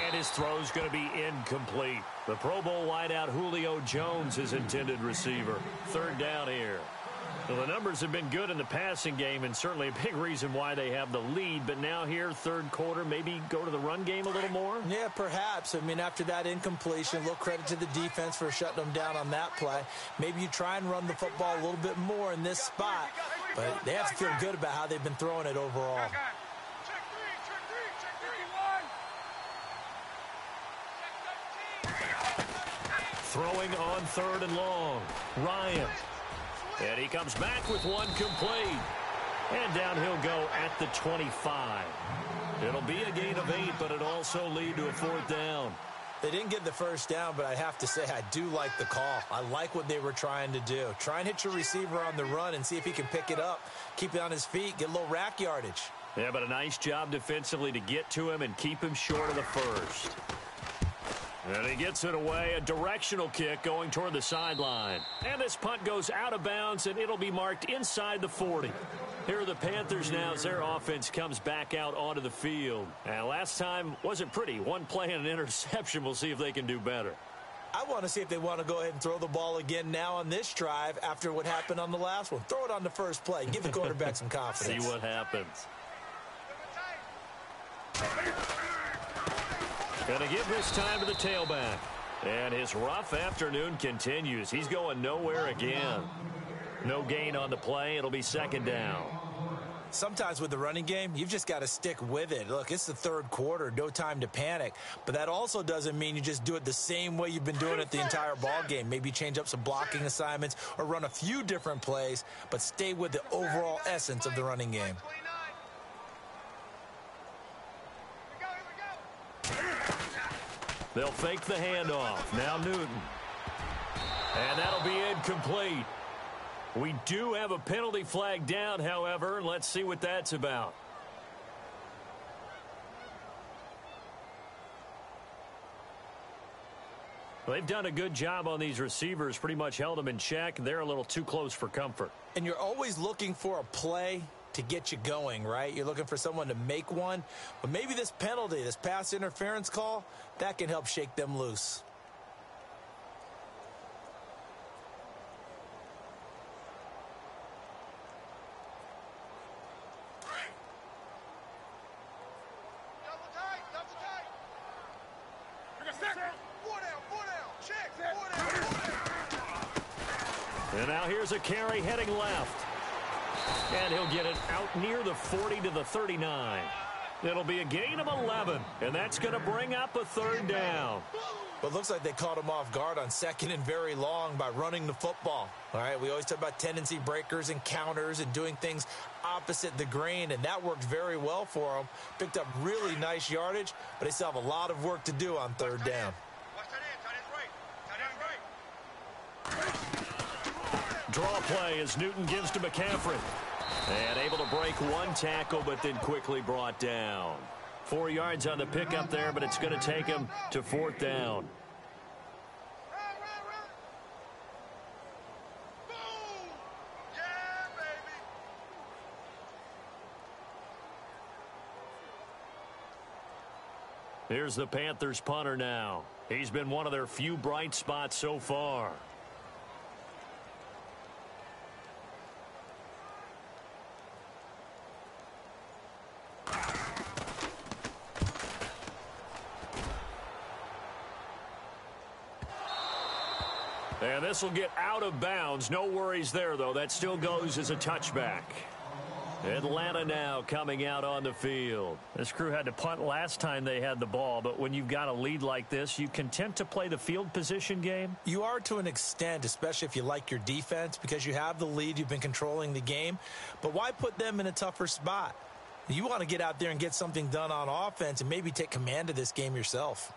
And his throw's going to be incomplete. The Pro Bowl wideout Julio Jones is intended receiver. Third down here. Well, the numbers have been good in the passing game and certainly a big reason why they have the lead. But now here, third quarter, maybe go to the run game a little more? Yeah, perhaps. I mean, after that incompletion, a little credit to the defense for shutting them down on that play. Maybe you try and run the football a little bit more in this spot. But they have to feel good about how they've been throwing it overall. Throwing on third and long. Ryan. And he comes back with one complete. And down he'll go at the 25. It'll be a gain of 8, but it'll also lead to a fourth down. They didn't get the first down, but I have to say I do like the call. I like what they were trying to do. Try and hit your receiver on the run and see if he can pick it up, keep it on his feet, get a little rack yardage. Yeah, but a nice job defensively to get to him and keep him short of the first. And he gets it away, a directional kick going toward the sideline. And this punt goes out of bounds, and it'll be marked inside the 40. Here are the Panthers now as their offense comes back out onto the field. And last time wasn't pretty. One play and an interception. We'll see if they can do better. I want to see if they want to go ahead and throw the ball again now on this drive after what happened on the last one. Throw it on the first play. Give the quarterback some confidence. See what happens. Going to give this time to the tailback. And his rough afternoon continues. He's going nowhere again. No gain on the play. It'll be second down. Sometimes with the running game, you've just got to stick with it. Look, it's the third quarter. No time to panic. But that also doesn't mean you just do it the same way you've been doing it the entire ball game. Maybe change up some blocking assignments or run a few different plays, but stay with the overall essence of the running game. They'll fake the handoff. Now Newton. And that'll be incomplete. We do have a penalty flag down, however. Let's see what that's about. Well, they've done a good job on these receivers, pretty much held them in check. They're a little too close for comfort. And you're always looking for a play to get you going, right? You're looking for someone to make one. But maybe this penalty, this pass interference call, that can help shake them loose. And now here's a carry heading left. And he'll get it out near the 40 to the 39. It'll be a gain of 11, and that's going to bring up a third down. Well, it looks like they caught him off guard on second and very long by running the football. All right, we always talk about tendency breakers and counters and doing things opposite the grain, and that worked very well for them. Picked up really nice yardage, but they still have a lot of work to do on third down. Draw play as Newton gives to McCaffrey. And able to break one tackle, but then quickly brought down. 4 yards on the pickup there, but it's going to take him to fourth down. Here's the Panthers punter now. He's been one of their few bright spots so far. And this will get out of bounds. No worries there, though. That still goes as a touchback. Atlanta now coming out on the field. This crew had to punt last time they had the ball, but when you've got a lead like this, you content to play the field position game? You are to an extent, especially if you like your defense, because you have the lead, you've been controlling the game. But why put them in a tougher spot? You want to get out there and get something done on offense and maybe take command of this game yourself.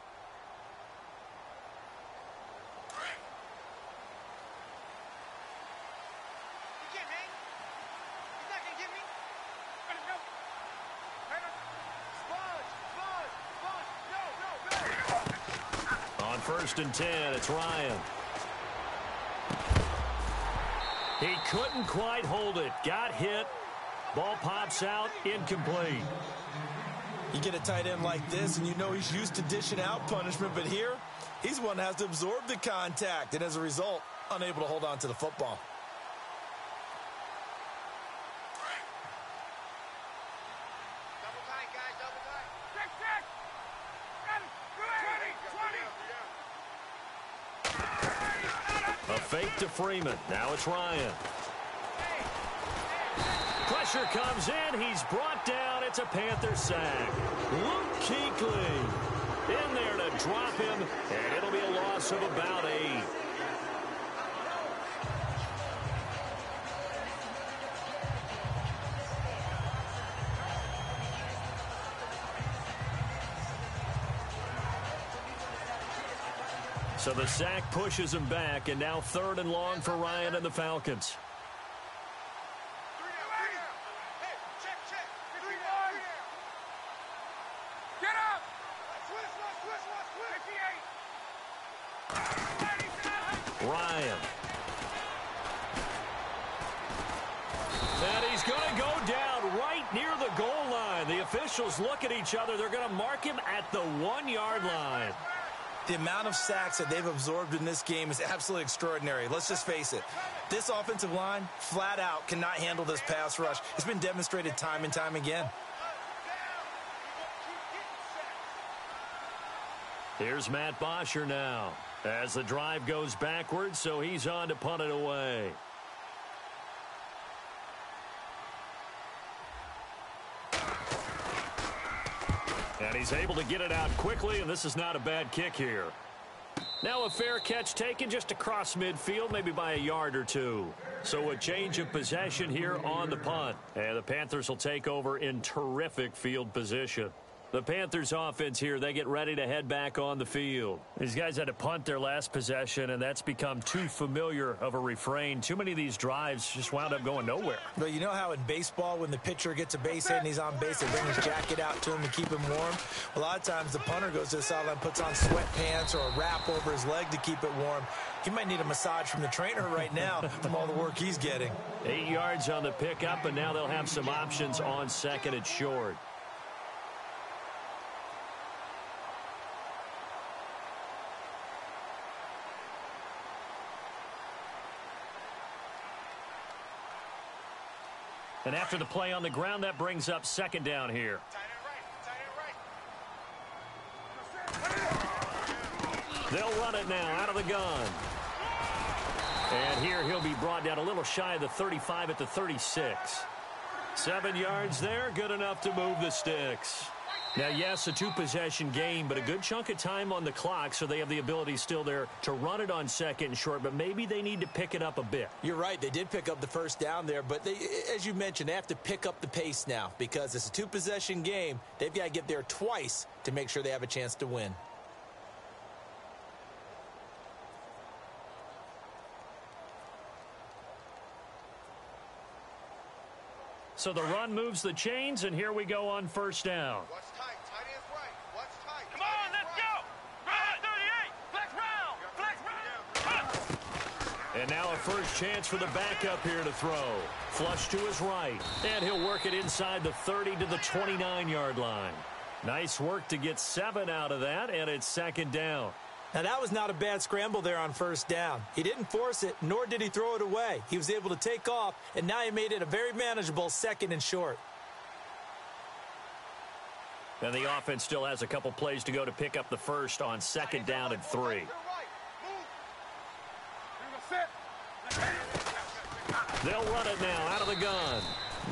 First and 10, it's Ryan. He couldn't quite hold it. Got hit. Ball pops out, incomplete. You get a tight end like this, and you know he's used to dishing out punishment, but here, He's the one that has to absorb the contact, and as a result, unable to hold on to the football. Double tight, guys, double tight. Check, check. Got it. 20, 20. A fake to Freeman. Now it's Ryan. Pressure comes in. He's brought down. It's a Panther sack. Luke Kuechly in there to drop him, and it'll be a loss of about 8. So the sack pushes him back, and now 3rd and long for Ryan and the Falcons. Ryan. And he's going to go down right near the goal line. The officials look at each other. They're going to mark him at the 1-yard line. The amount of sacks that they've absorbed in this game is absolutely extraordinary. Let's just face it. This offensive line, flat out, cannot handle this pass rush. It's been demonstrated time and time again. Here's Matt Bosher now as the drive goes backwards, so he's on to punt it away. And he's able to get it out quickly, and this is not a bad kick here. Now a fair catch taken just across midfield, maybe by a yard or 2. So a change of possession here on the punt. And the Panthers will take over in terrific field position. The Panthers offense here, they get ready to head back on the field. These guys had to punt their last possession, and that's become too familiar of a refrain. Too many of these drives just wound up going nowhere. But you know how in baseball, when the pitcher gets a base hit and he's on base, they bring his jacket out to him to keep him warm? A lot of times the punter goes to the sideline, puts on sweatpants or a wrap over his leg to keep it warm. He might need a massage from the trainer right now from all the work he's getting. 8 yards on the pickup, and now they'll have some options on 2nd and short. And after the play on the ground, that brings up 2nd down here. They'll run it now out of the gun. And here he'll be brought down a little shy of the 35 at the 36. 7 yards there, good enough to move the sticks. Now, yes, a 2-possession game, but a good chunk of time on the clock, so they have the ability still there to run it on 2nd and short, but maybe they need to pick it up a bit. You're right. They did pick up the 1st down there, but they, as you mentioned, they have to pick up the pace now because it's a 2-possession game. They've got to get there twice to make sure they have a chance to win. So the run moves the chains, and here we go on 1st down. What's tight? Tight ends right. What's tight? Come on, let's go. Right, 38. Flex round. And now a first chance for the backup here to throw. Flush to his right. And he'll work it inside the 30 to the 29-yard line. Nice work to get 7 out of that, and it's 2nd down. Now, that was not a bad scramble there on 1st down. He didn't force it, nor did he throw it away. He was able to take off, and now he made it a very manageable 2nd and short. And the offense still has a couple plays to go to pick up the first on 2nd down and 3. They'll run it now out of the gun.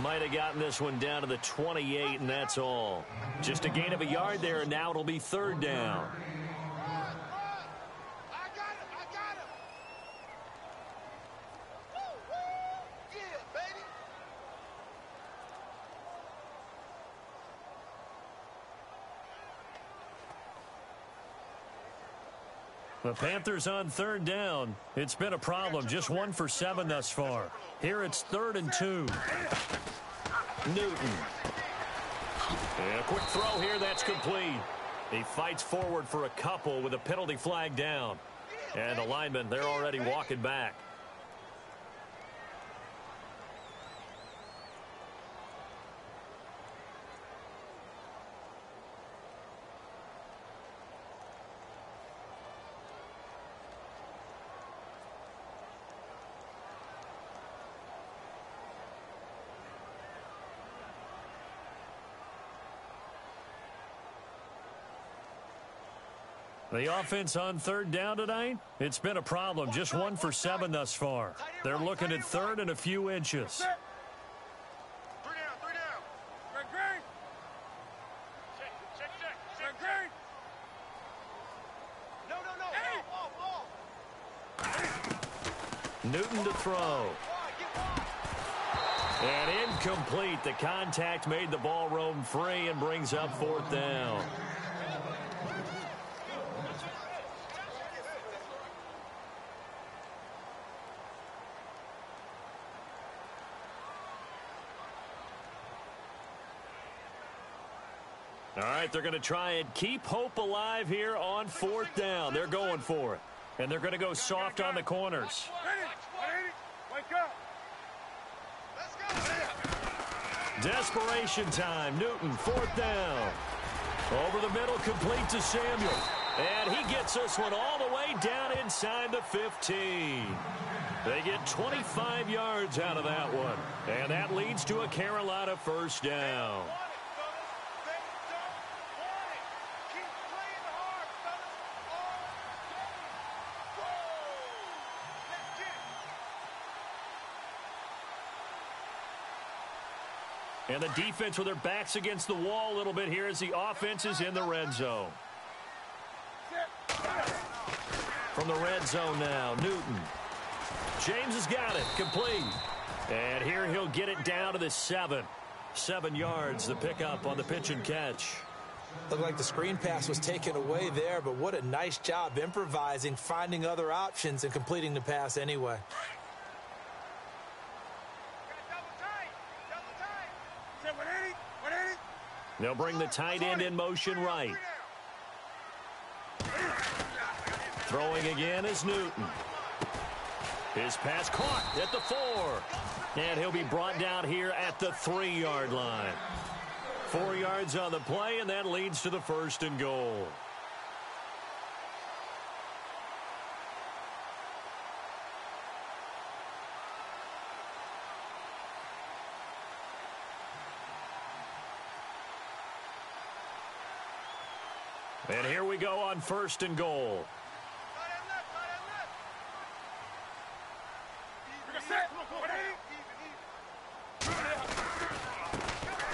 Might have gotten this one down to the 28, and that's all. Just a gain of a yard there, and now it'll be 3rd down. The Panthers on 3rd down. It's been a problem. Just 1 for 7 thus far. Here it's 3rd and 2. Newton. And a quick throw here. That's complete. He fights forward for a couple with a penalty flag down. And the linemen, they're already walking back. The offense on third down tonight, it's been a problem. Just 1 for 7 thus far. They're looking at third and a few inches. 3 down, 3 down. Green. Check. Green. No. Newton to throw. And incomplete. The contact made the ball roam free and brings up fourth down. All right, they're going to try and keep hope alive here on fourth down. They're going for it. And they're going to go soft on the corners. Wake up. Let's go. Desperation time. Newton, fourth down. Over the middle, complete to Samuel. And he gets this one all the way down inside the 15. They get 25 yards out of that one. And that leads to a Carolina first down. And the defense with their backs against the wall a little bit here as the offense is in the red zone. From the red zone now, Newton. James has got it, complete. And here he'll get it down to the 7. 7 yards, the pickup on the pitch and catch. Looked like the screen pass was taken away there, but what a nice job improvising, finding other options, and completing the pass anyway. They'll bring the tight end in motion right. Throwing again is Newton. His pass caught at the 4. And he'll be brought down here at the 3-yard line. 4 yards on the play, and that leads to the 1st and goal. And here we go on 1st and goal.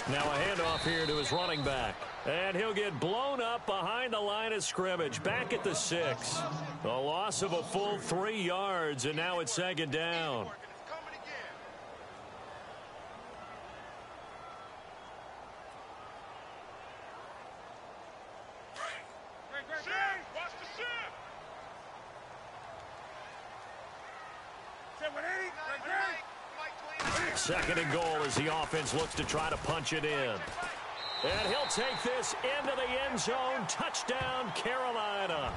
Now a handoff here to his running back. And he'll get blown up behind the line of scrimmage. Back at the 6. A loss of a full 3 yards, and now it's 2nd down. Second and goal as the offense looks to try to punch it in. And he'll take this into the end zone. Touchdown, Carolina.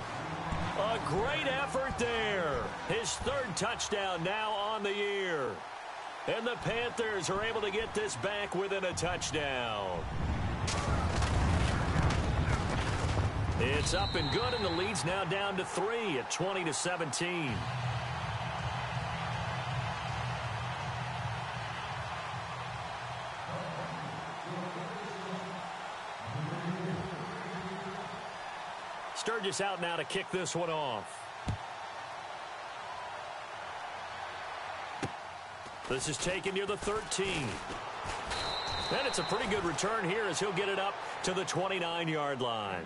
A great effort there. His 3rd touchdown now on the year. And the Panthers are able to get this back within a touchdown. It's up and good, and the lead's now down to 3 at 20-17. Sturgis out now to kick this one off. This is taken near the 13. And it's a pretty good return here as he'll get it up to the 29-yard line.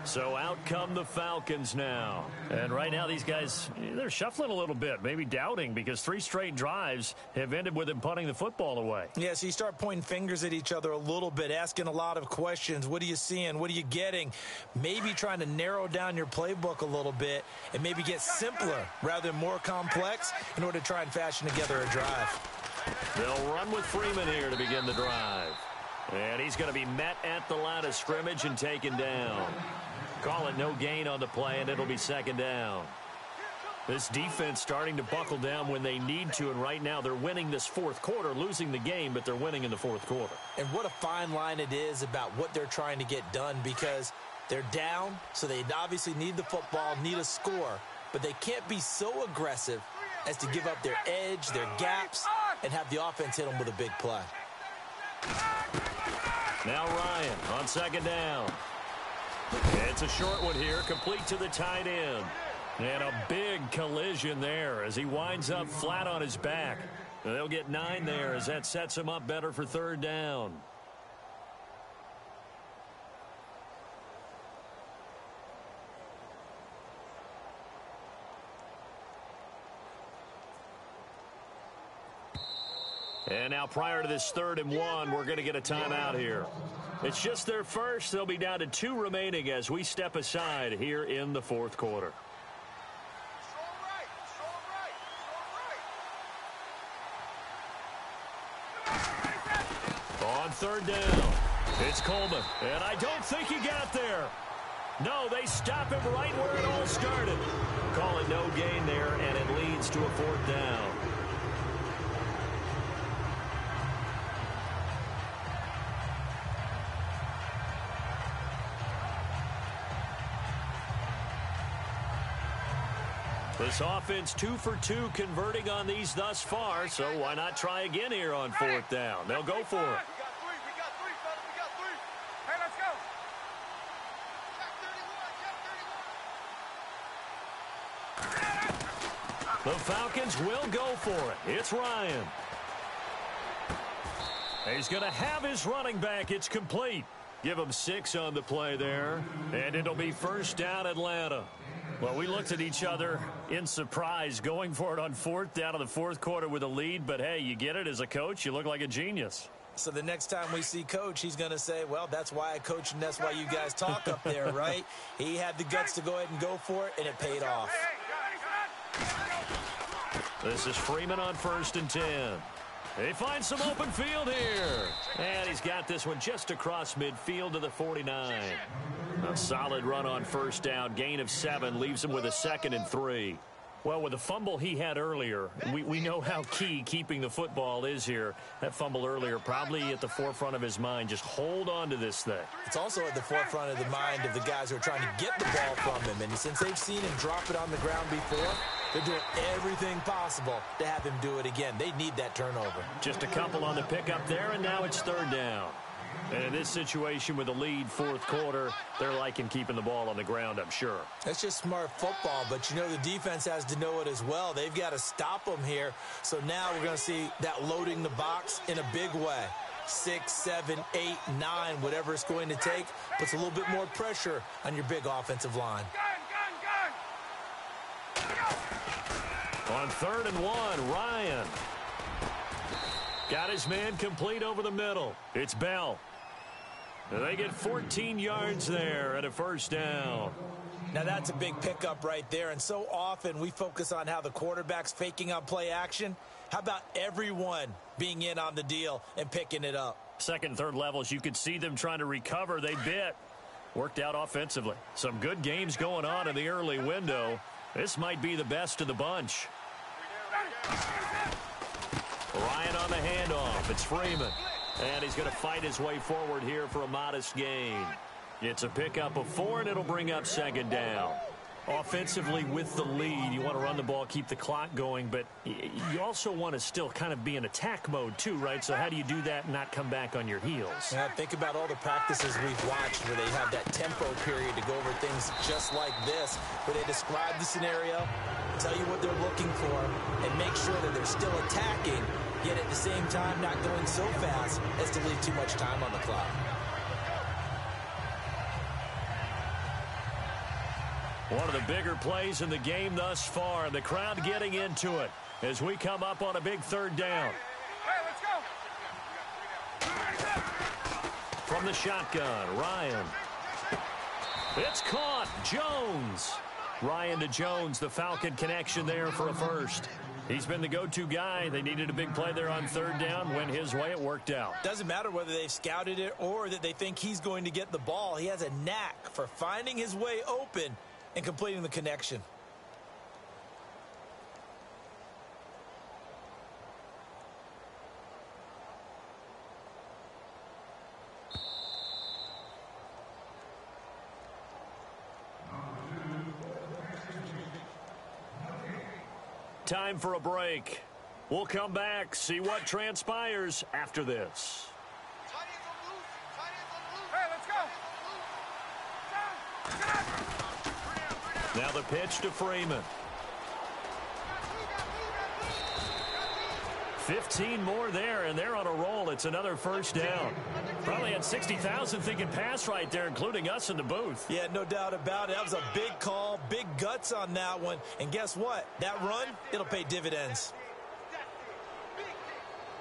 So out come the Falcons now. And right now these guys, they're shuffling a little bit, maybe doubting, because 3 straight drives have ended with them punting the football away. Yeah, so you start pointing fingers at each other a little bit, asking a lot of questions. What are you seeing? What are you getting? Maybe trying to narrow down your playbook a little bit and maybe get simpler rather than more complex in order to try and fashion together a drive. They'll run with Freeman here to begin the drive. And he's going to be met at the line of scrimmage and taken down. Call it no gain on the play, and it'll be 2nd down. This defense starting to buckle down when they need to, and right now they're winning this 4th quarter, losing the game, but they're winning in the 4th quarter. And what a fine line it is about what they're trying to get done, because they're down, so they obviously need the football, need a score, but they can't be so aggressive as to give up their edge, their gaps, and have the offense hit them with a big play. Now Ryan on 2nd down. It's It's a short one here, complete to the tight end. And a big collision there as he winds up flat on his back. They'll get 9 there as that sets him up better for third down. And now prior to this 3rd and 1, we're going to get a timeout here. It's just their first. They'll be down to 2 remaining as we step aside here in the 4th quarter. On 3rd down, it's Coleman. And I don't think he got there. No, they stop him right where it all started. Call it no gain there, and it leads to a 4th down. This offense 2 for 2 converting on these thus far, so why not try again here on 4th down? They'll go for it. We got 3, fellas, we got 3. Hey, let's go. Check 31, check 31. The Falcons will go for it. It's Ryan. He's going to have his running back. It's complete. Give him 6 on the play there, and it'll be first down Atlanta. Well, we looked at each other in surprise going for it on 4th down in the 4th quarter with a lead. But, hey, you get it as a coach. You look like a genius. So the next time we see Coach, he's going to say, well, that's why I coach and that's why you guys talk up there, right? He had the guts to go ahead and go for it, and it paid off. This is Freeman on 1st and 10. He finds some open field here. And he's got this one just across midfield to the 49. A solid run on 1st down. Gain of 7 leaves him with a 2nd and 3. Well, with the fumble he had earlier, we know how key keeping the football is here. That fumble earlier probably at the forefront of his mind. Just hold on to this thing. It's also at the forefront of the mind of the guys who are trying to get the ball from him. And since they've seen him drop it on the ground before, they're doing everything possible to have him do it again. They need that turnover. Just a couple on the pickup there, and now it's 3rd down. And in this situation with a lead 4th quarter, they're liking keeping the ball on the ground, I'm sure. That's just smart football, but you know the defense has to know it as well. They've got to stop them here. So now we're going to see that loading the box in a big way. 6, 7, 8, 9, whatever it's going to take, puts a little bit more pressure on your big offensive line. On 3rd and 1, Ryan. Got his man complete over the middle. It's Bell. They get 14 yards there at a 1st down. Now that's a big pickup right there, and so often we focus on how the quarterback's faking on play action. How about everyone being in on the deal and picking it up? 2nd and 3rd levels, you could see them trying to recover. They bit. Worked out offensively. Some good games going on in the early window. This might be the best of the bunch. Ryan on the handoff. It's Freeman. And he's going to fight his way forward here for a modest gain. It's a pickup of 4, and it'll bring up 2nd down. Offensively with the lead, you want to run the ball, keep the clock going, but you also want to still kind of be in attack mode too, right? So how do you do that and not come back on your heels? Yeah, think about all the practices we've watched where they have that tempo period to go over things just like this, where they describe the scenario, tell you what they're looking for, and make sure that they're still attacking, yet at the same time not going so fast as to leave too much time on the clock. One of the bigger plays in the game thus far. The crowd getting into it as we come up on a big 3rd down. Hey, let's go. From the shotgun, Ryan. It's caught. Jones. Ryan to Jones, the Falcon connection there for a 1st. He's been the go-to guy. They needed a big play there on 3rd down. Went his way. It worked out. Doesn't matter whether they've scouted it or that they think he's going to get the ball. He has a knack for finding his way open and completing the connection. Time for a break. We'll come back, see what transpires after this. Hey, let's go. Now the pitch to Freeman. 15 more there, and they're on a roll. It's another first down. Probably had 60,000 thinking pass right there, including us in the booth. Yeah, no doubt about it. That was a big call, big guts on that one. And guess what? That run, it'll pay dividends.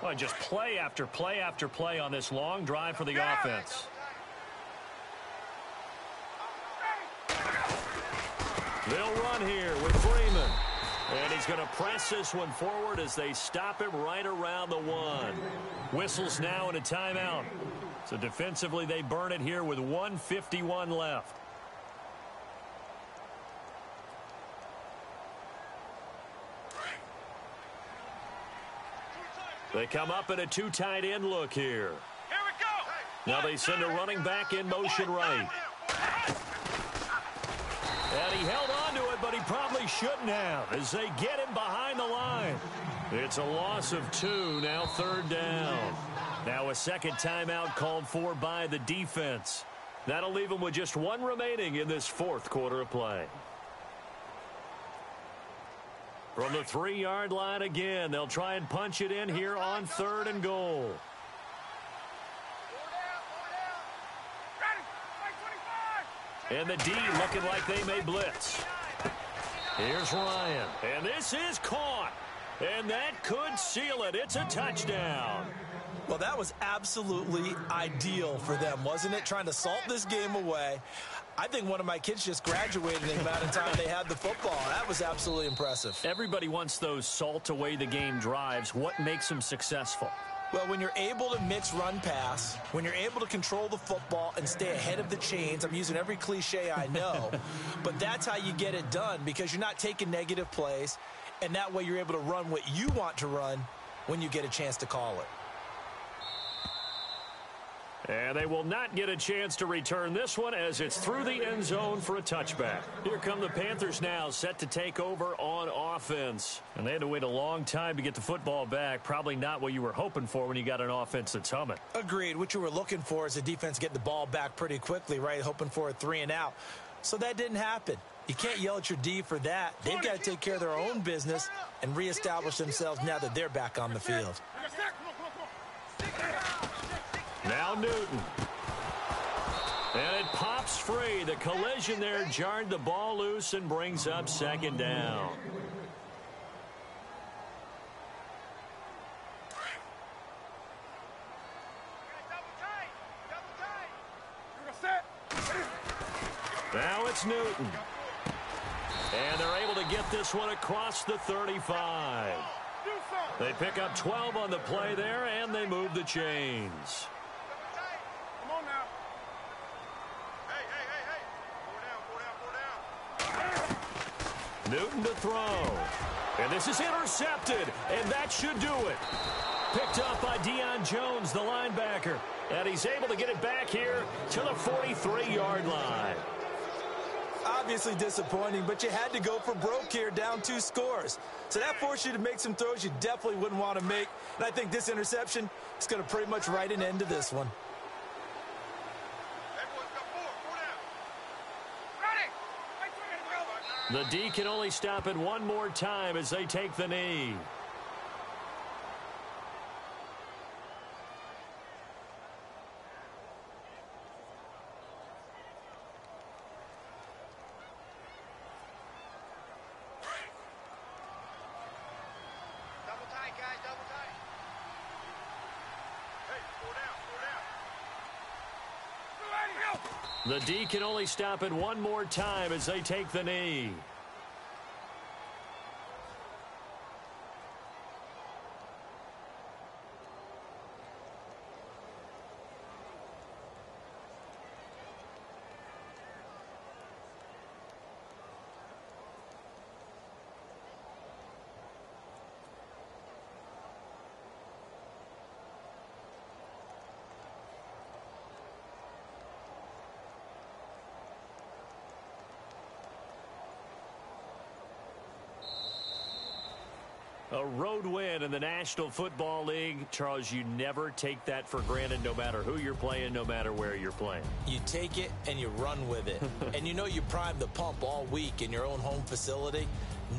Well, just play after play after play on this long drive for the offense. They'll run here with Freeman. And he's going to press this one forward as they stop him right around the 1. Whistles now and a timeout. So defensively, they burn it here with 1:51 left. They come up in a 2 tight end look here. Here we go. Now they send a running back in motion right. And he held on to it, but he probably shouldn't have as they get him behind the line. It's a loss of 2, now 3rd down. Now a second timeout called for by the defense. That'll leave them with just 1 remaining in this 4th quarter of play. From the 3-yard line again, they'll try and punch it in here on 3rd and goal. And the D looking like they may blitz. Here's Ryan. And this is caught. And that could seal it. It's a touchdown. Well, that was absolutely ideal for them, wasn't it? Trying to salt this game away. I think one of my kids just graduated in the amount of time they had the football. That was absolutely impressive. Everybody wants those salt away the game drives. What makes them successful? Well, when you're able to mix run-pass, when you're able to control the football and stay ahead of the chains, I'm using every cliche I know, but that's how you get it done because you're not taking negative plays, and that way you're able to run what you want to run when you get a chance to call it. And they will not get a chance to return this one as it's through the end zone for a touchback. Here come the Panthers now, set to take over on offense. And they had to wait a long time to get the football back. Probably not what you were hoping for when you got an offense that's humming. Agreed. What you were looking for is the defense get the ball back pretty quickly, right? Hoping for a 3 and out. So that didn't happen. You can't yell at your D for that. They've got to take care of their own business and reestablish themselves now that they're back on the field. Now Newton. And it pops free. The collision there jarred the ball loose and brings up 2nd down. Now it's Newton. And they're able to get this one across the 35. They pick up 12 on the play there, and they move the chains. Come on now. Hey. Newton to throw. And this is intercepted, and that should do it. Picked up by Deion Jones, the linebacker. And he's able to get it back here to the 43-yard line. Obviously disappointing, but you had to go for broke here, down 2 scores. So that forced you to make some throws you definitely wouldn't want to make. And I think this interception is going to pretty much write an end to this one. The D can only stop it one more time as they take the knee. The D can only stop it one more time as they take the knee. A road win in the National Football League. Charles, you never take that for granted no matter who you're playing, no matter where you're playing. You take it and you run with it. And you know you primed the pump all week in your own home facility.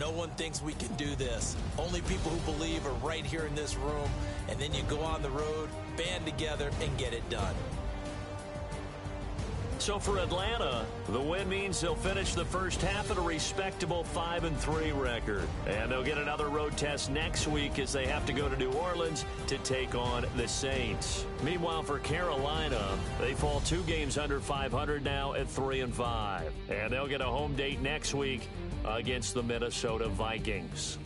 No one thinks we can do this. Only people who believe are right here in this room. And then you go on the road, band together, and get it done. So for Atlanta, the win means they'll finish the first half at a respectable 5-3 record. And they'll get another road test next week as they have to go to New Orleans to take on the Saints. Meanwhile, for Carolina, they fall 2 games under 500 now at 3-5. And they'll get a home date next week against the Minnesota Vikings.